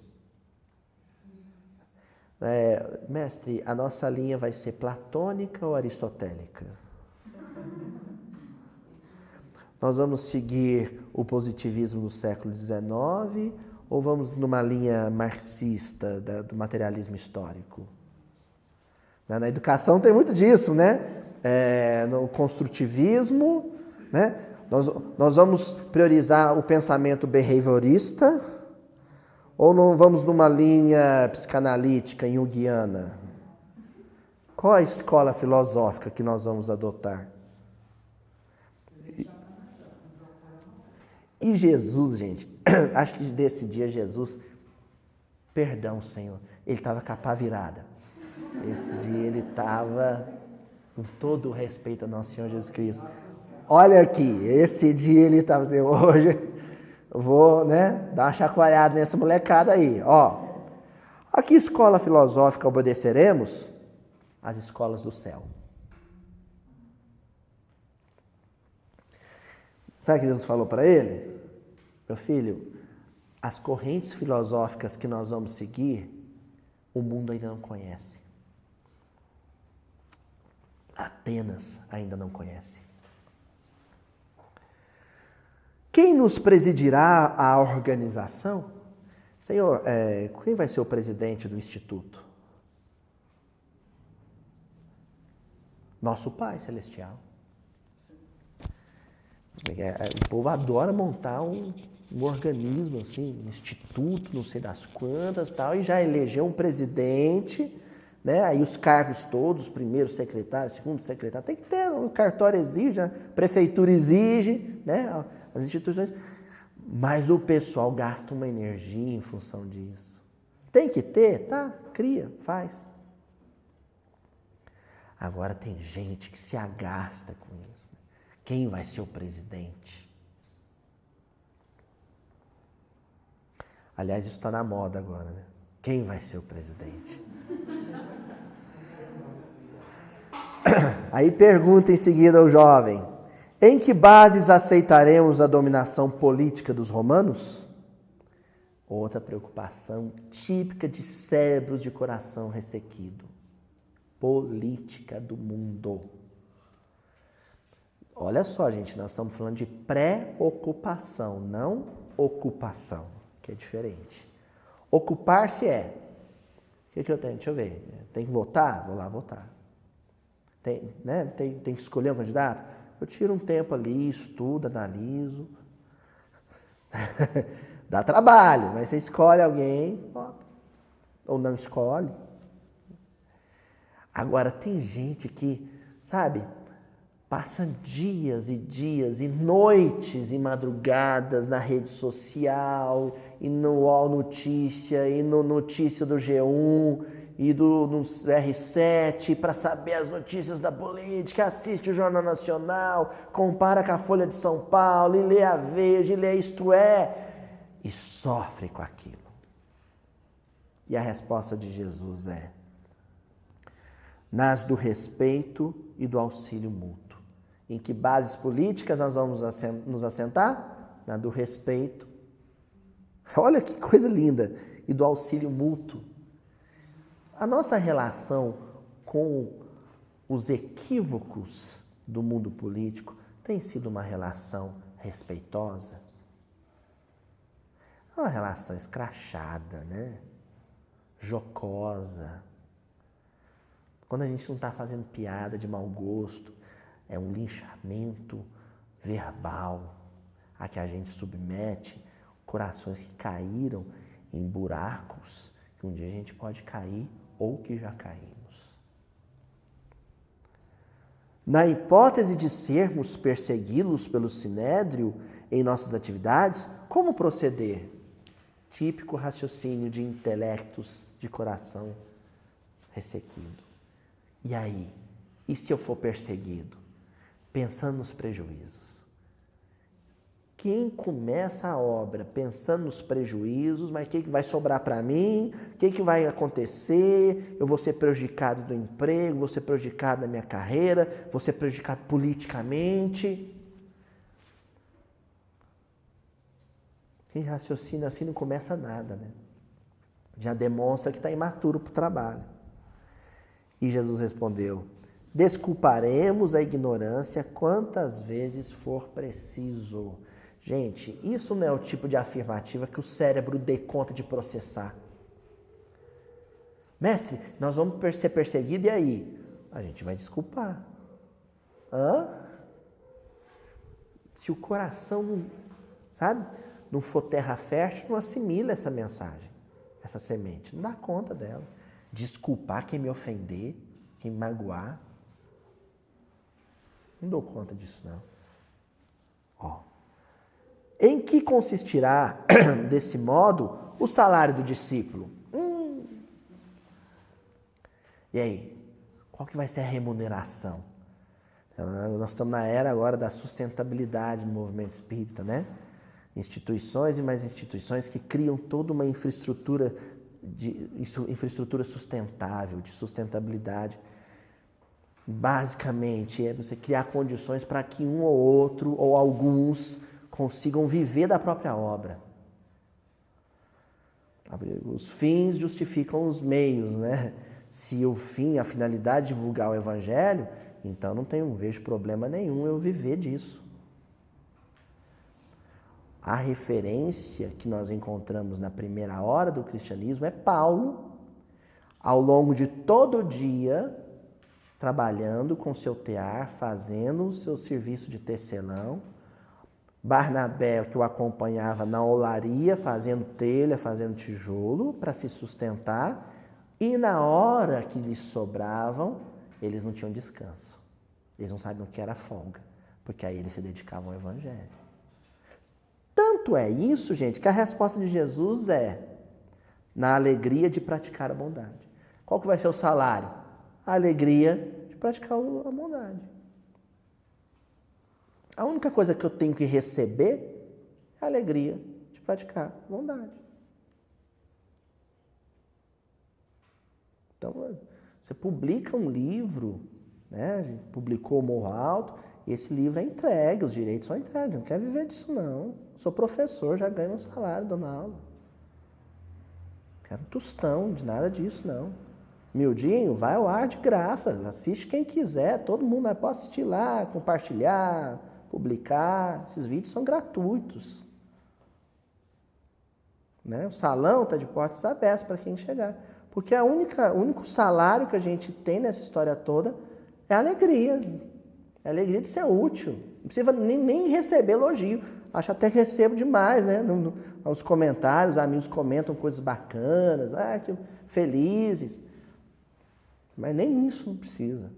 Mestre, a nossa linha vai ser platônica ou aristotélica? Nós vamos seguir o positivismo do século XIX ou vamos numa linha marxista do materialismo histórico? Na educação tem muito disso, né? No construtivismo, né? Nós vamos priorizar o pensamento behaviorista ou não vamos numa linha psicanalítica junguiana? Qual a escola filosófica que nós vamos adotar? E Jesus, gente, acho que desse dia Jesus, perdão, Senhor, ele estava capa virada. Esse dia ele estava, com todo o respeito ao nosso Senhor Jesus Cristo. Olha aqui, esse dia ele estava assim, hoje eu vou, né, dar uma chacoalhada nessa molecada aí, ó. A que escola filosófica obedeceremos? As escolas do céu. Sabe o que Jesus falou para ele? Meu filho, as correntes filosóficas que nós vamos seguir, o mundo ainda não conhece. Atenas ainda não conhece. Quem nos presidirá a organização? Senhor, quem vai ser o presidente do Instituto? Nosso Pai Celestial. O povo adora montar um organismo, assim, um instituto, não sei das quantas, tal, e já elegeu um presidente, né? Aí os cargos todos, primeiro secretário, segundo secretário, tem que ter, o cartório exige, a prefeitura exige, né? As instituições, mas o pessoal gasta uma energia em função disso. Tem que ter, tá? Cria, faz. Agora tem gente que se agasta com isso. Né? Quem vai ser o presidente? Aliás, isso está na moda agora, né? Quem vai ser o presidente? Aí pergunta em seguida ao jovem: em que bases aceitaremos a dominação política dos romanos? Outra preocupação típica de cérebros de coração ressequido. Política do mundo. Olha só, gente, nós estamos falando de preocupação, não ocupação, que é diferente. Ocupar-se é. O que eu tenho? Deixa eu ver. Tem que votar? Vou lá votar. Tem que escolher um candidato? Eu tiro um tempo ali, estudo, analiso. Dá trabalho, mas você escolhe alguém, vota. Ou não escolhe. Agora, tem gente que, sabe, passa dias e dias e noites e madrugadas na rede social e no UOL Notícia e no Notícia do G1 e no R7 para saber as notícias da política, assiste o Jornal Nacional, compara com a Folha de São Paulo e lê a Veja e lê Isto É e sofre com aquilo. E a resposta de Jesus é: nas do respeito e do auxílio mútuo. Em que bases políticas nós vamos nos assentar? Na do respeito. Olha que coisa linda. E do auxílio mútuo. A nossa relação com os equívocos do mundo político tem sido uma relação respeitosa? É uma relação escrachada, né? Jocosa. Quando a gente não está fazendo piada de mau gosto, é um linchamento verbal a que a gente submete corações que caíram em buracos que um dia a gente pode cair ou que já caímos. Na hipótese de sermos perseguidos pelo Sinédrio em nossas atividades, como proceder? Típico raciocínio de intelectos de coração ressequido. E aí? E se eu for perseguido? Pensando nos prejuízos. Quem começa a obra pensando nos prejuízos, mas o que vai sobrar para mim? O que vai acontecer? Eu vou ser prejudicado do emprego, vou ser prejudicado na minha carreira, vou ser prejudicado politicamente. Quem raciocina assim não começa nada, né? Já demonstra que está imaturo para o trabalho. E Jesus respondeu: desculparemos a ignorância quantas vezes for preciso. Gente, isso não é o tipo de afirmativa que o cérebro dê conta de processar. Mestre, nós vamos ser perseguidos e aí? A gente vai desculpar. Se o coração não, sabe, não for terra fértil, não assimila essa mensagem, essa semente. Não dá conta dela. Desculpar quem me ofender, quem me magoar. Não dou conta disso, não. Em que consistirá, desse modo, o salário do discípulo? E aí? Qual que vai ser a remuneração? Nós estamos na era agora da sustentabilidade no movimento espírita, né? Instituições e mais instituições que criam toda uma infraestrutura sustentável, de sustentabilidade. Basicamente, é você criar condições para que um ou outro, ou alguns, consigam viver da própria obra. Os fins justificam os meios, né? Se o fim, a finalidade é divulgar o Evangelho, então não vejo problema nenhum eu viver disso. A referência que nós encontramos na primeira hora do cristianismo é Paulo, ao longo de todo o dia, trabalhando com seu tear, fazendo o seu serviço de tecelão. Barnabé, que o acompanhava na olaria, fazendo telha, fazendo tijolo para se sustentar. E na hora que lhes sobravam, eles não tinham descanso. Eles não sabiam o que era folga, porque aí eles se dedicavam ao Evangelho. Tanto é isso, gente, que a resposta de Jesus é na alegria de praticar a bondade. Qual que vai ser o salário? A alegria de praticar a bondade. A única coisa que eu tenho que receber é a alegria de praticar a bondade. Então, você publica um livro, né? A gente publicou o Morro Alto, e esse livro é entregue, os direitos são entregues. Não quero viver disso, não. Sou professor, já ganho um salário dando aula. Não quero um tostão de nada disso, não. Miudinho, vai ao ar de graça, assiste quem quiser, todo mundo pode assistir lá, compartilhar, publicar. Esses vídeos são gratuitos. Né? O salão está de portas abertas para quem chegar. Porque o único salário que a gente tem nessa história toda é a alegria. É a alegria de ser útil. Não precisa nem receber elogio. Acho até que recebo demais, né? Nos comentários, os amigos comentam coisas bacanas, que felizes. Mas nem isso não precisa.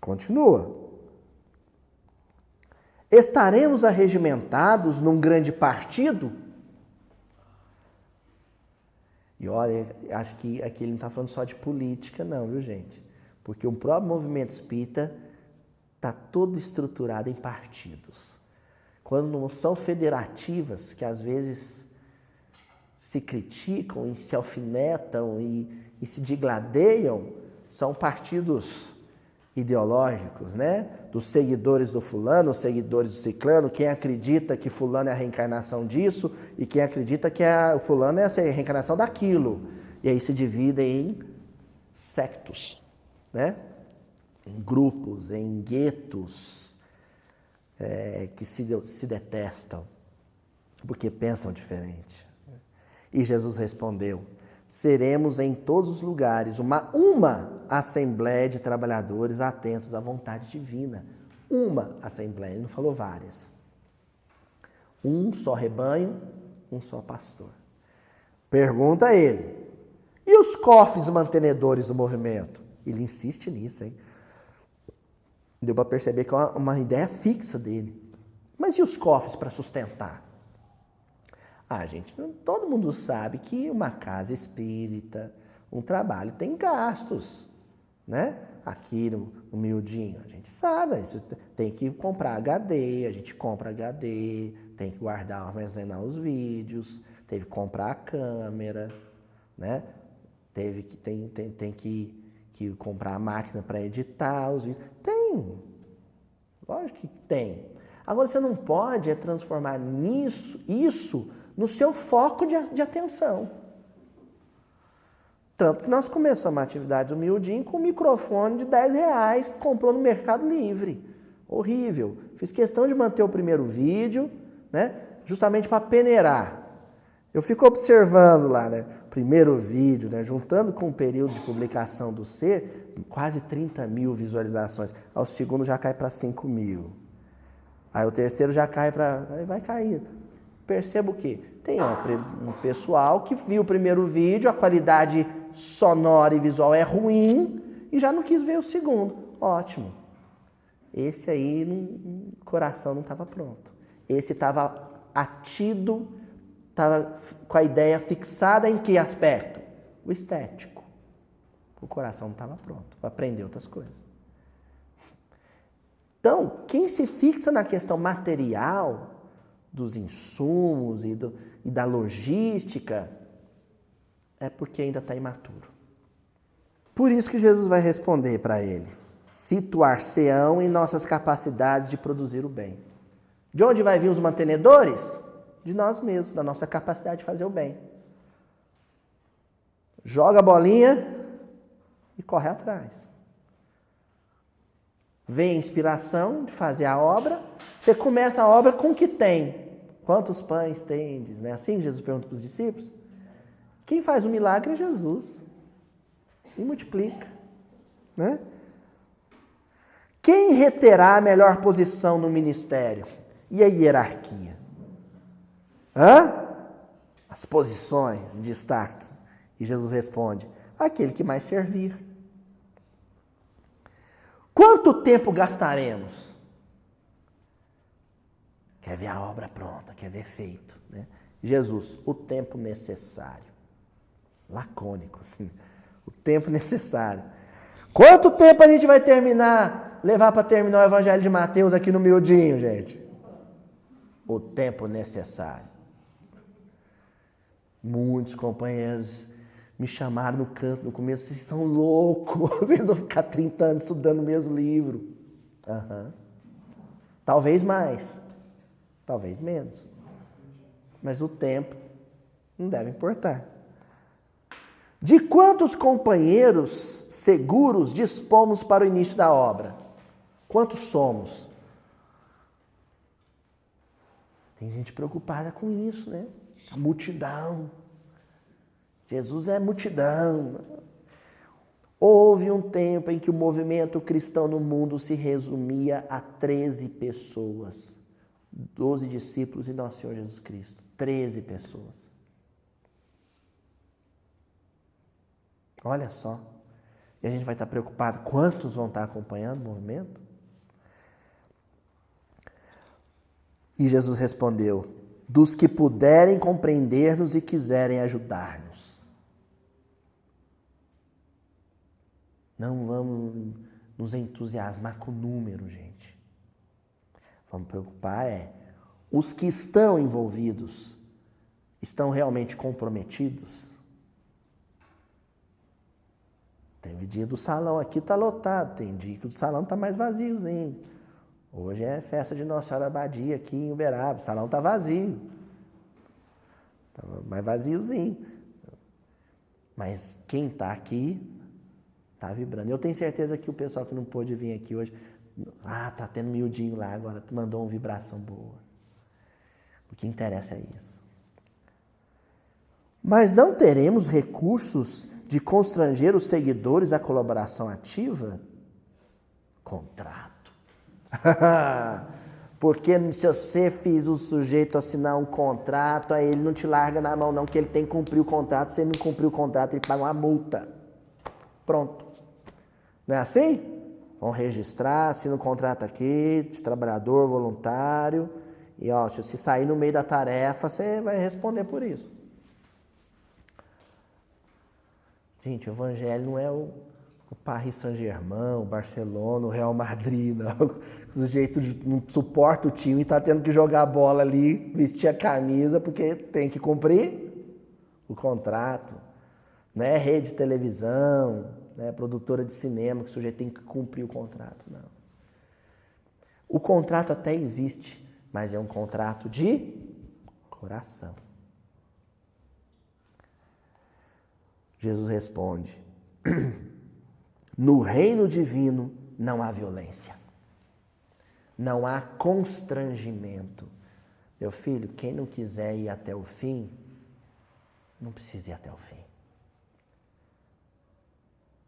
Continua. Estaremos arregimentados num grande partido? E olha, acho que aqui ele não está falando só de política, não, viu, gente? Porque o próprio movimento espírita está todo estruturado em partidos. Quando não são federativas, que às vezes se criticam e se alfinetam e se digladeiam, são partidos ideológicos, né? Dos seguidores do fulano, os seguidores do ciclano, quem acredita que fulano é a reencarnação disso e quem acredita que o fulano é a reencarnação daquilo. E aí se dividem em sectos, né? Em grupos, em guetos, que se detestam, porque pensam diferente. E Jesus respondeu: seremos em todos os lugares uma assembleia de trabalhadores atentos à vontade divina. Uma assembleia, ele não falou várias. Um só rebanho, um só pastor. Pergunta a ele: e os cofres mantenedores do movimento? Ele insiste nisso, hein? Deu para perceber que é uma ideia fixa dele. Mas e os cofres para sustentar? Gente, todo mundo sabe que uma casa espírita, um trabalho tem gastos, né? Aqui no Miudinho, a gente sabe, isso tem que comprar HD, a gente compra HD, tem que guardar, armazenar os vídeos, teve que comprar a câmera, né? Tem que comprar a máquina para editar os vídeos. Tem, lógico que tem. Agora, você não pode transformar isso no seu foco de atenção. Tanto que nós começamos a atividade do Miudinho com um microfone de R$10 que comprou no Mercado Livre. Horrível. Fiz questão de manter o primeiro vídeo, né? Justamente para peneirar. Eu fico observando lá, né? primeiro vídeo, né, juntando com o período de publicação do Ser, quase 30 mil visualizações. Ao segundo já cai para 5 mil. Aí o terceiro já cai para... Aí vai cair. Perceba o quê? Tem um pessoal que viu o primeiro vídeo, a qualidade sonora e visual é ruim e já não quis ver o segundo. Ótimo. Esse aí, o coração não estava pronto. Esse estava atido, estava com a ideia fixada em que aspecto? O estético. O coração não estava pronto para aprender outras coisas. Então, quem se fixa na questão material dos insumos e da logística é porque ainda está imaturo. Por isso que Jesus vai responder para ele: situar-se-ão em nossas capacidades de produzir o bem. De onde vai vir os mantenedores? De nós mesmos, da nossa capacidade de fazer o bem. Joga a bolinha e corre atrás. Vem a inspiração de fazer a obra, você começa a obra com o que tem. Quantos pães tendes? Não é assim que Jesus pergunta para os discípulos? Quem faz o milagre é Jesus. E multiplica. Né? Quem reterá a melhor posição no ministério? E a hierarquia? As posições de destaque. E Jesus responde: aquele que mais servir. Quanto tempo gastaremos? Quer ver a obra pronta, quer ver feito. Né? Jesus, o tempo necessário. Lacônico, assim. O tempo necessário. Quanto tempo a gente vai levar para terminar o Evangelho de Mateus aqui no miudinho, gente? O tempo necessário. Muitos companheiros me chamaram no canto no começo: vocês são loucos, vocês vão ficar 30 anos estudando o mesmo livro. Talvez mais, talvez menos. Mas o tempo não deve importar. De quantos companheiros seguros dispomos para o início da obra? Quantos somos? Tem gente preocupada com isso, né? A multidão. Jesus é multidão. Houve um tempo em que o movimento cristão no mundo se resumia a 13 pessoas. 12 discípulos e nosso Senhor Jesus Cristo. 13 pessoas. Olha só. E a gente vai estar preocupado. Quantos vão estar acompanhando o movimento? E Jesus respondeu: dos que puderem compreender-nos e quiserem ajudar-nos. Não vamos nos entusiasmar com o número, gente. Vamos preocupar os que estão envolvidos estão realmente comprometidos? Tem dia do salão aqui está lotado, tem dia que o salão está mais vaziozinho. Hoje é festa de Nossa Senhora Abadia aqui em Uberaba, o salão está vazio. Está mais vaziozinho. Mas quem está aqui está vibrando. Eu tenho certeza que o pessoal que não pôde vir aqui hoje, tá tendo miudinho lá agora, mandou uma vibração boa. O que interessa é isso. Mas não teremos recursos de constranger os seguidores à colaboração ativa? Contrato. Porque se você fiz o sujeito assinar um contrato, aí ele não te larga na mão não, que ele tem que cumprir o contrato. Se ele não cumprir o contrato, ele paga uma multa. Pronto. Não é assim? Vão registrar, assina o contrato aqui, de trabalhador, voluntário, e se sair no meio da tarefa, você vai responder por isso. Gente, o Evangelho não é o Paris Saint-Germain, o Barcelona, o Real Madrid, não. O sujeito não suporta o time e está tendo que jogar a bola ali, vestir a camisa, porque tem que cumprir o contrato. Não é rede de televisão, não é produtora de cinema, que o sujeito tem que cumprir o contrato, não. O contrato até existe, mas é um contrato de coração. Jesus responde: no reino divino não há violência, não há constrangimento. Meu filho, quem não quiser ir até o fim, não precisa ir até o fim.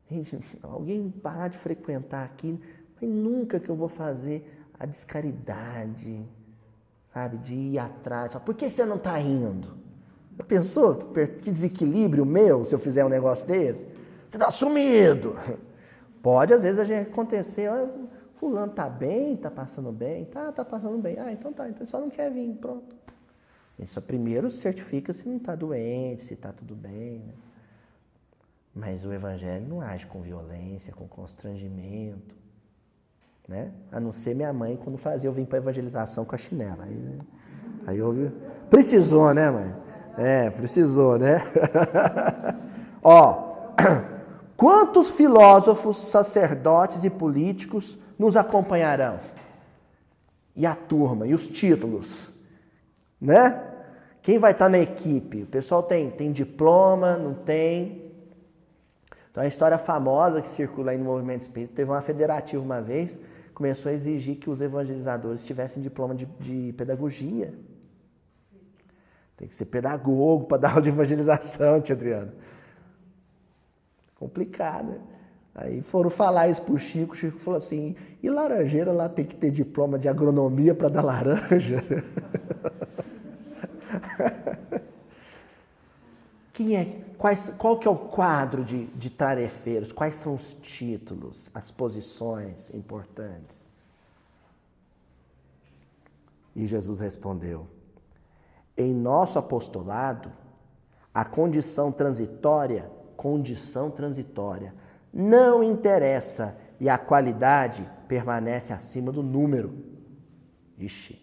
Gente, alguém parar de frequentar aqui, mas nunca que eu vou fazer a descaridade, sabe, de ir atrás. Por que você não está indo? Já pensou que desequilíbrio meu se eu fizer um negócio desse? Você está sumido. Pode, às vezes, a gente acontecer, fulano está bem, está passando bem, tá passando bem. Então tá, então só não quer vir, pronto. Isso primeiro certifica se não está doente, se está tudo bem, né? Mas o evangelho não age com violência, com constrangimento, né? A não ser minha mãe, quando fazia, eu vim para a evangelização com a chinela. Aí eu vi. Precisou, né, mãe? Precisou, né? Ó, quantos filósofos, sacerdotes e políticos nos acompanharão? E a turma, e os títulos, né? Quem vai estar na equipe? O pessoal tem diploma, não tem? Então, a história famosa que circula aí no movimento espírita, teve uma federativa uma vez, começou a exigir que os evangelizadores tivessem diploma de pedagogia. Tem que ser pedagogo para dar aula de evangelização, tia Adriana. Complicado, né? Aí foram falar isso pro Chico, o Chico falou assim, e laranjeira lá tem que ter diploma de agronomia para dar laranja? Qual que é o quadro de tarefeiros? Quais são os títulos, as posições importantes? E Jesus respondeu, em nosso apostolado, a condição transitória, não interessa e a qualidade permanece acima do número. Ixi.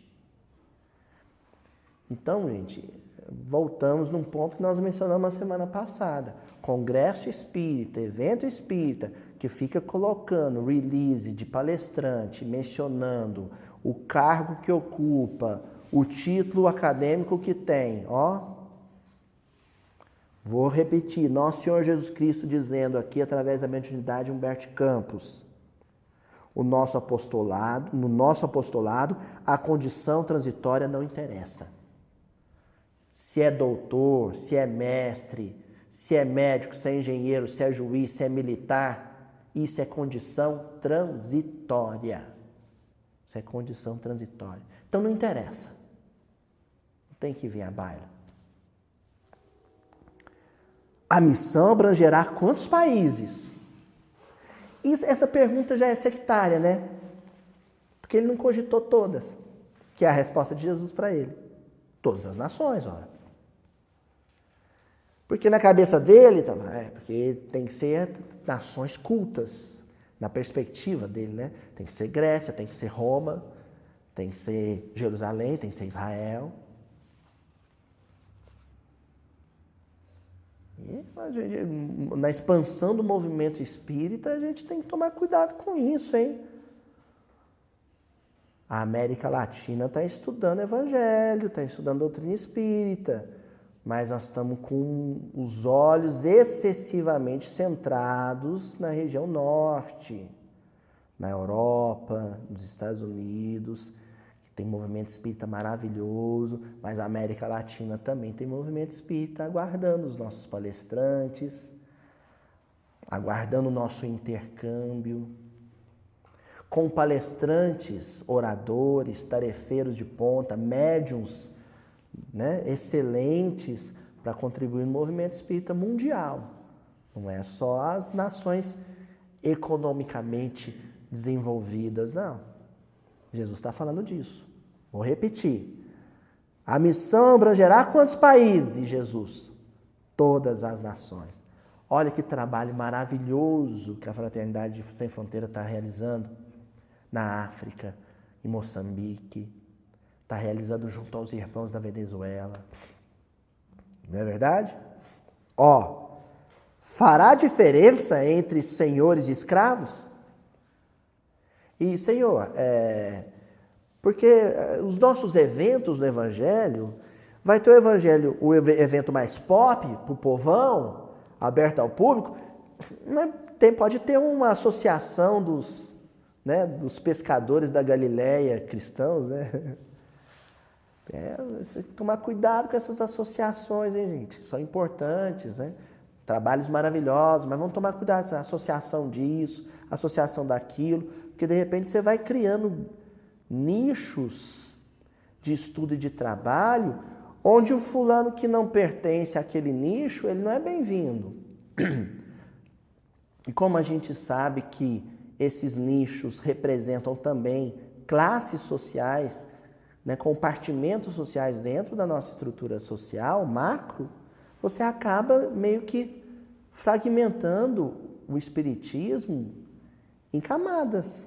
Então, gente, voltamos num ponto que nós mencionamos na semana passada. Congresso espírita, evento espírita, que fica colocando release de palestrante, mencionando o cargo que ocupa, o título acadêmico que tem, ó. Vou repetir, Nosso Senhor Jesus Cristo dizendo aqui, através da mediunidade Humberto Campos, no nosso apostolado, a condição transitória não interessa. Se é doutor, se é mestre, se é médico, se é engenheiro, se é juiz, se é militar, isso é condição transitória. Isso é condição transitória. Então não interessa. Não tem que vir à baila. A missão abrangerá quantos países? Essa pergunta já é sectária, né? Porque ele não cogitou todas, que é a resposta de Jesus para ele. Todas as nações, ora. Porque na cabeça dele, porque tem que ser nações cultas, na perspectiva dele, né? Tem que ser Grécia, tem que ser Roma, tem que ser Jerusalém, tem que ser Israel. E na expansão do movimento espírita, a gente tem que tomar cuidado com isso, hein? A América Latina está estudando evangelho, está estudando doutrina espírita, mas nós estamos com os olhos excessivamente centrados na região norte, na Europa, nos Estados Unidos, que tem movimento espírita maravilhoso, mas a América Latina também tem movimento espírita aguardando os nossos palestrantes, aguardando o nosso intercâmbio, com palestrantes, oradores, tarefeiros de ponta, médiuns, né, excelentes para contribuir no movimento espírita mundial. Não é só as nações economicamente desenvolvidas, não. Jesus está falando disso. Vou repetir. A missão abrangerá quantos países, Jesus? Todas as nações. Olha que trabalho maravilhoso que a Fraternidade Sem Fronteira está realizando na África, em Moçambique, está realizando junto aos irmãos da Venezuela. Não é verdade? Ó, fará diferença entre senhores e escravos? E, Senhor, porque os nossos eventos no Evangelho, vai ter o evento mais pop, para o povão, aberto ao público, pode ter uma associação dos pescadores da Galileia cristãos, né? Tomar cuidado com essas associações, hein, gente? São importantes, né? trabalhos maravilhosos, mas vamos tomar cuidado, associação disso, associação daquilo, porque de repente você vai criando nichos de estudo e de trabalho, onde o fulano que não pertence àquele nicho, ele não é bem-vindo. E como a gente sabe que esses nichos representam também classes sociais, né, compartimentos sociais dentro da nossa estrutura social, macro, você acaba meio que fragmentando o espiritismo em camadas.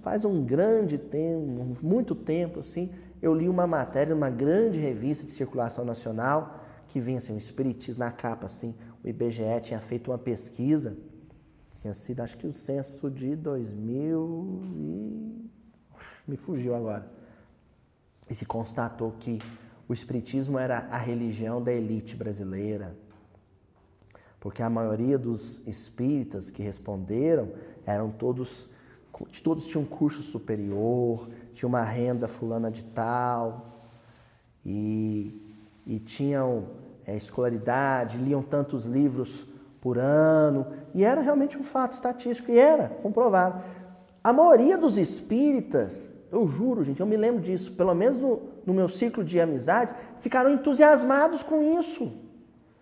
Faz um grande tempo, muito tempo, assim, eu li uma matéria numa grande revista de circulação nacional que vinha assim, o espiritismo na capa, assim, o IBGE tinha feito uma pesquisa, tinha sido, acho que o censo de 2000 e... me fugiu agora. E se constatou que o espiritismo era a religião da elite brasileira, porque a maioria dos espíritas que responderam eram todos tinham um curso superior, tinham uma renda fulana de tal, e tinham escolaridade, liam tantos livros por ano, e era realmente um fato estatístico, e era comprovado. A maioria dos espíritas, eu juro, gente, eu me lembro disso, pelo menos no meu ciclo de amizades, ficaram entusiasmados com isso,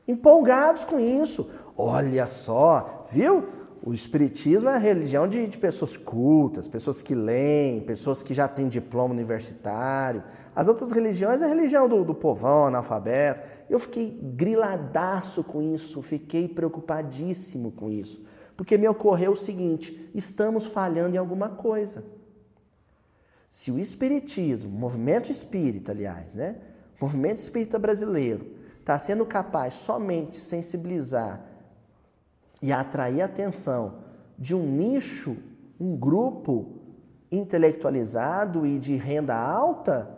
empolgados com isso. Olha só, viu? O espiritismo é a religião de pessoas cultas, pessoas que leem, pessoas que já têm diploma universitário. As outras religiões é a religião do povão, analfabeto. Eu fiquei griladaço com isso, fiquei preocupadíssimo com isso. Porque me ocorreu o seguinte, estamos falhando em alguma coisa. Se o espiritismo, o movimento espírita, aliás, né? O movimento espírita brasileiro está sendo capaz somente de sensibilizar e atrair a atenção de um nicho, um grupo intelectualizado e de renda alta,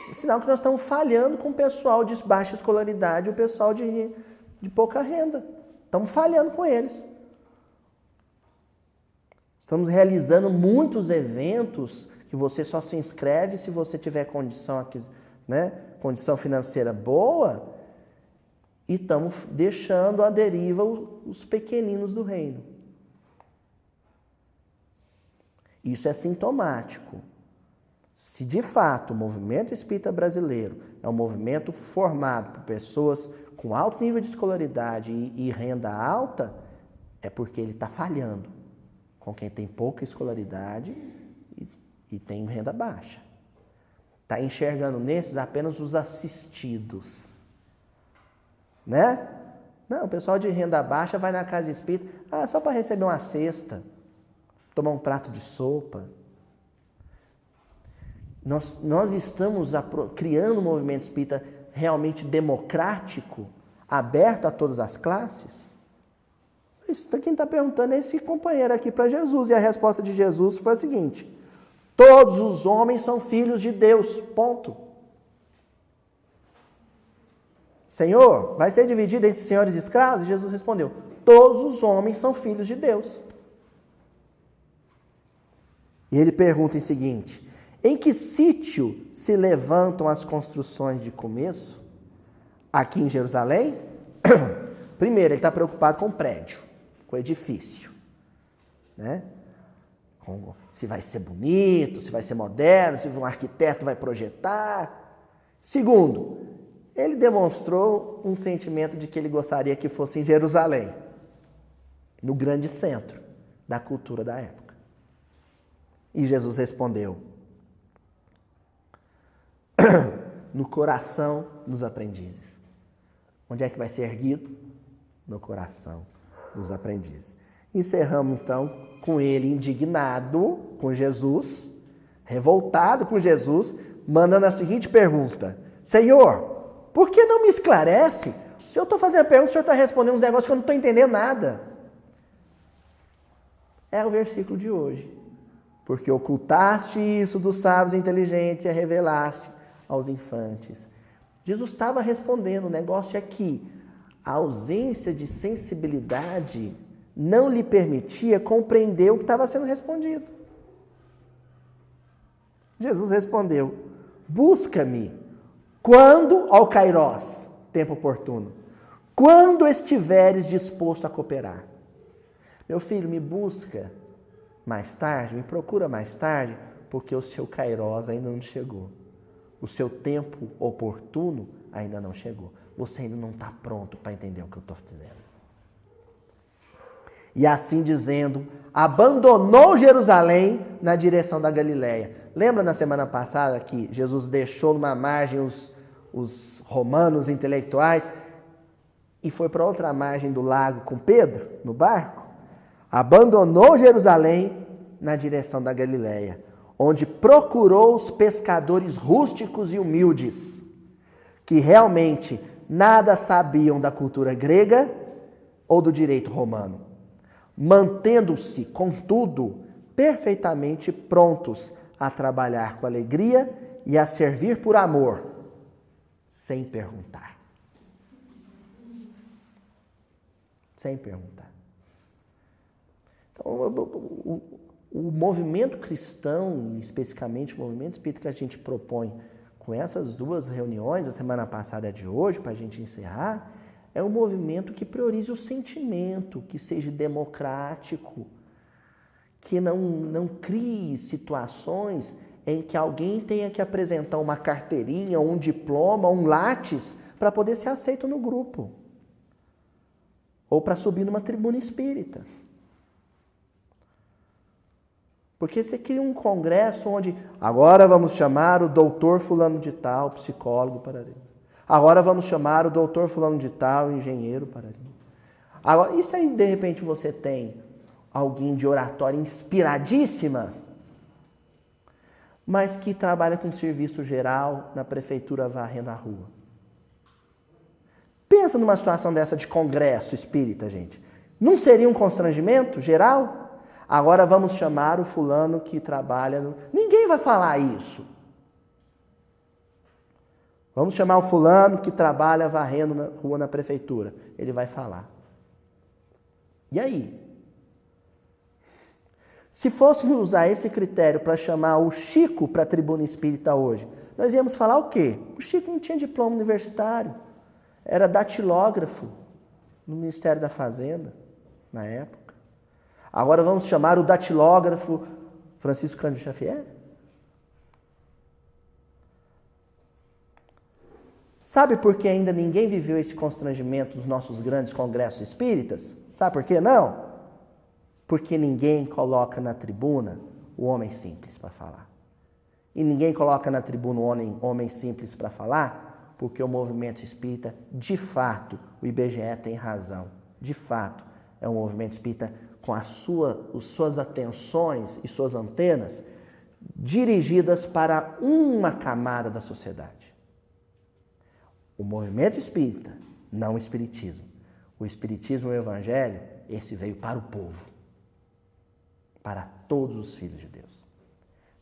é sinal que nós estamos falhando com o pessoal de baixa escolaridade e o pessoal de pouca renda. Estamos falhando com eles. Estamos realizando muitos eventos que você só se inscreve se você tiver condição, né, condição financeira boa, e estamos deixando à deriva os pequeninos do reino. Isso é sintomático. Se de fato o movimento espírita brasileiro é um movimento formado por pessoas com alto nível de escolaridade e renda alta, é porque ele está falhando com quem tem pouca escolaridade e tem renda baixa. Está enxergando nesses apenas os assistidos. Né? Não, o pessoal de renda baixa vai na casa espírita, só para receber uma cesta, tomar um prato de sopa. Nós estamos criando um movimento espírita realmente democrático, aberto a todas as classes? Isso, quem está perguntando é esse companheiro aqui para Jesus. E a resposta de Jesus foi a seguinte: todos os homens são filhos de Deus, ponto. Senhor, vai ser dividido entre senhores e escravos? Jesus respondeu: todos os homens são filhos de Deus. E ele pergunta em seguinte: em que sítio se levantam as construções de começo? Aqui em Jerusalém? Primeiro, ele está preocupado com o prédio, com o edifício, né? Se vai ser bonito, se vai ser moderno, se um arquiteto vai projetar. Segundo, ele demonstrou um sentimento de que ele gostaria que fosse em Jerusalém, no grande centro da cultura da época. E Jesus respondeu: no coração dos aprendizes. Onde é que vai ser erguido? No coração dos aprendizes. Encerramos então com ele indignado com Jesus, revoltado com Jesus, mandando a seguinte pergunta: Senhor, por que não me esclarece? Se eu estou fazendo a pergunta, o senhor está respondendo uns negócios que eu não estou entendendo nada. É o versículo de hoje. Porque ocultaste isso dos sábios e inteligentes e a revelaste aos infantes. Jesus estava respondendo, o negócio é que a ausência de sensibilidade não lhe permitia compreender o que estava sendo respondido. Jesus respondeu: busca-me quando, ao Kairós, tempo oportuno. Quando estiveres disposto a cooperar. Meu filho, me busca mais tarde, me procura mais tarde, porque o seu Kairos ainda não chegou. O seu tempo oportuno ainda não chegou. Você ainda não está pronto para entender o que eu estou dizendo. E assim dizendo, abandonou Jerusalém na direção da Galileia. Lembra na semana passada que Jesus deixou numa margem os romanos intelectuais e foi para outra margem do lago com Pedro, no barco? Abandonou Jerusalém na direção da Galileia, onde procurou os pescadores rústicos e humildes, que realmente nada sabiam da cultura grega ou do direito romano, mantendo-se, contudo, perfeitamente prontos a trabalhar com alegria e a servir por amor, sem perguntar. Sem perguntar. Então, o movimento cristão, especificamente o movimento espírita que a gente propõe com essas duas reuniões, a semana passada e a de hoje, para a gente encerrar, é um movimento que priorize o sentimento, que seja democrático, que não crie situações em que alguém tenha que apresentar uma carteirinha, um diploma, um látis, para poder ser aceito no grupo. Ou para subir numa tribuna espírita. Porque você cria um congresso onde agora vamos chamar o doutor fulano de tal, psicólogo, pararim. Agora vamos chamar o doutor fulano de tal, engenheiro, pararim. Agora, e se aí de repente você tem alguém de oratória inspiradíssima, mas que trabalha com serviço geral na prefeitura varrendo a rua? Pensa numa situação dessa de congresso espírita, gente. Não seria um constrangimento geral? Agora vamos chamar o fulano que trabalha no... Ninguém vai falar isso. Vamos chamar o fulano que trabalha varrendo na rua na prefeitura. Ele vai falar. E aí? Se fôssemos usar esse critério para chamar o Chico para a tribuna espírita hoje, nós íamos falar o quê? O Chico não tinha diploma universitário. Era datilógrafo no Ministério da Fazenda, na época. Agora vamos chamar o datilógrafo Francisco Cândido Xavier? Sabe por que ainda ninguém viveu esse constrangimento dos nossos grandes congressos espíritas? Sabe por que não? Porque ninguém coloca na tribuna o homem simples para falar. E ninguém coloca na tribuna o homem simples para falar porque o movimento espírita, de fato, o IBGE tem razão, de fato, é um movimento espírita com as suas atenções e suas antenas dirigidas para uma camada da sociedade. O movimento espírita, não o espiritismo. O espiritismo e o evangelho, esse veio para o povo, para todos os filhos de Deus.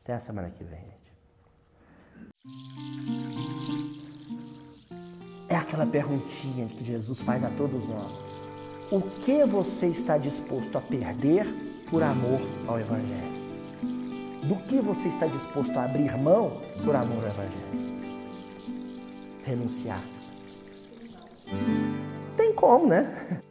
Até a semana que vem, gente. É aquela perguntinha que Jesus faz a todos nós. O que você está disposto a perder por amor ao Evangelho? Do que você está disposto a abrir mão por amor ao Evangelho? Renunciar. Tem como, né?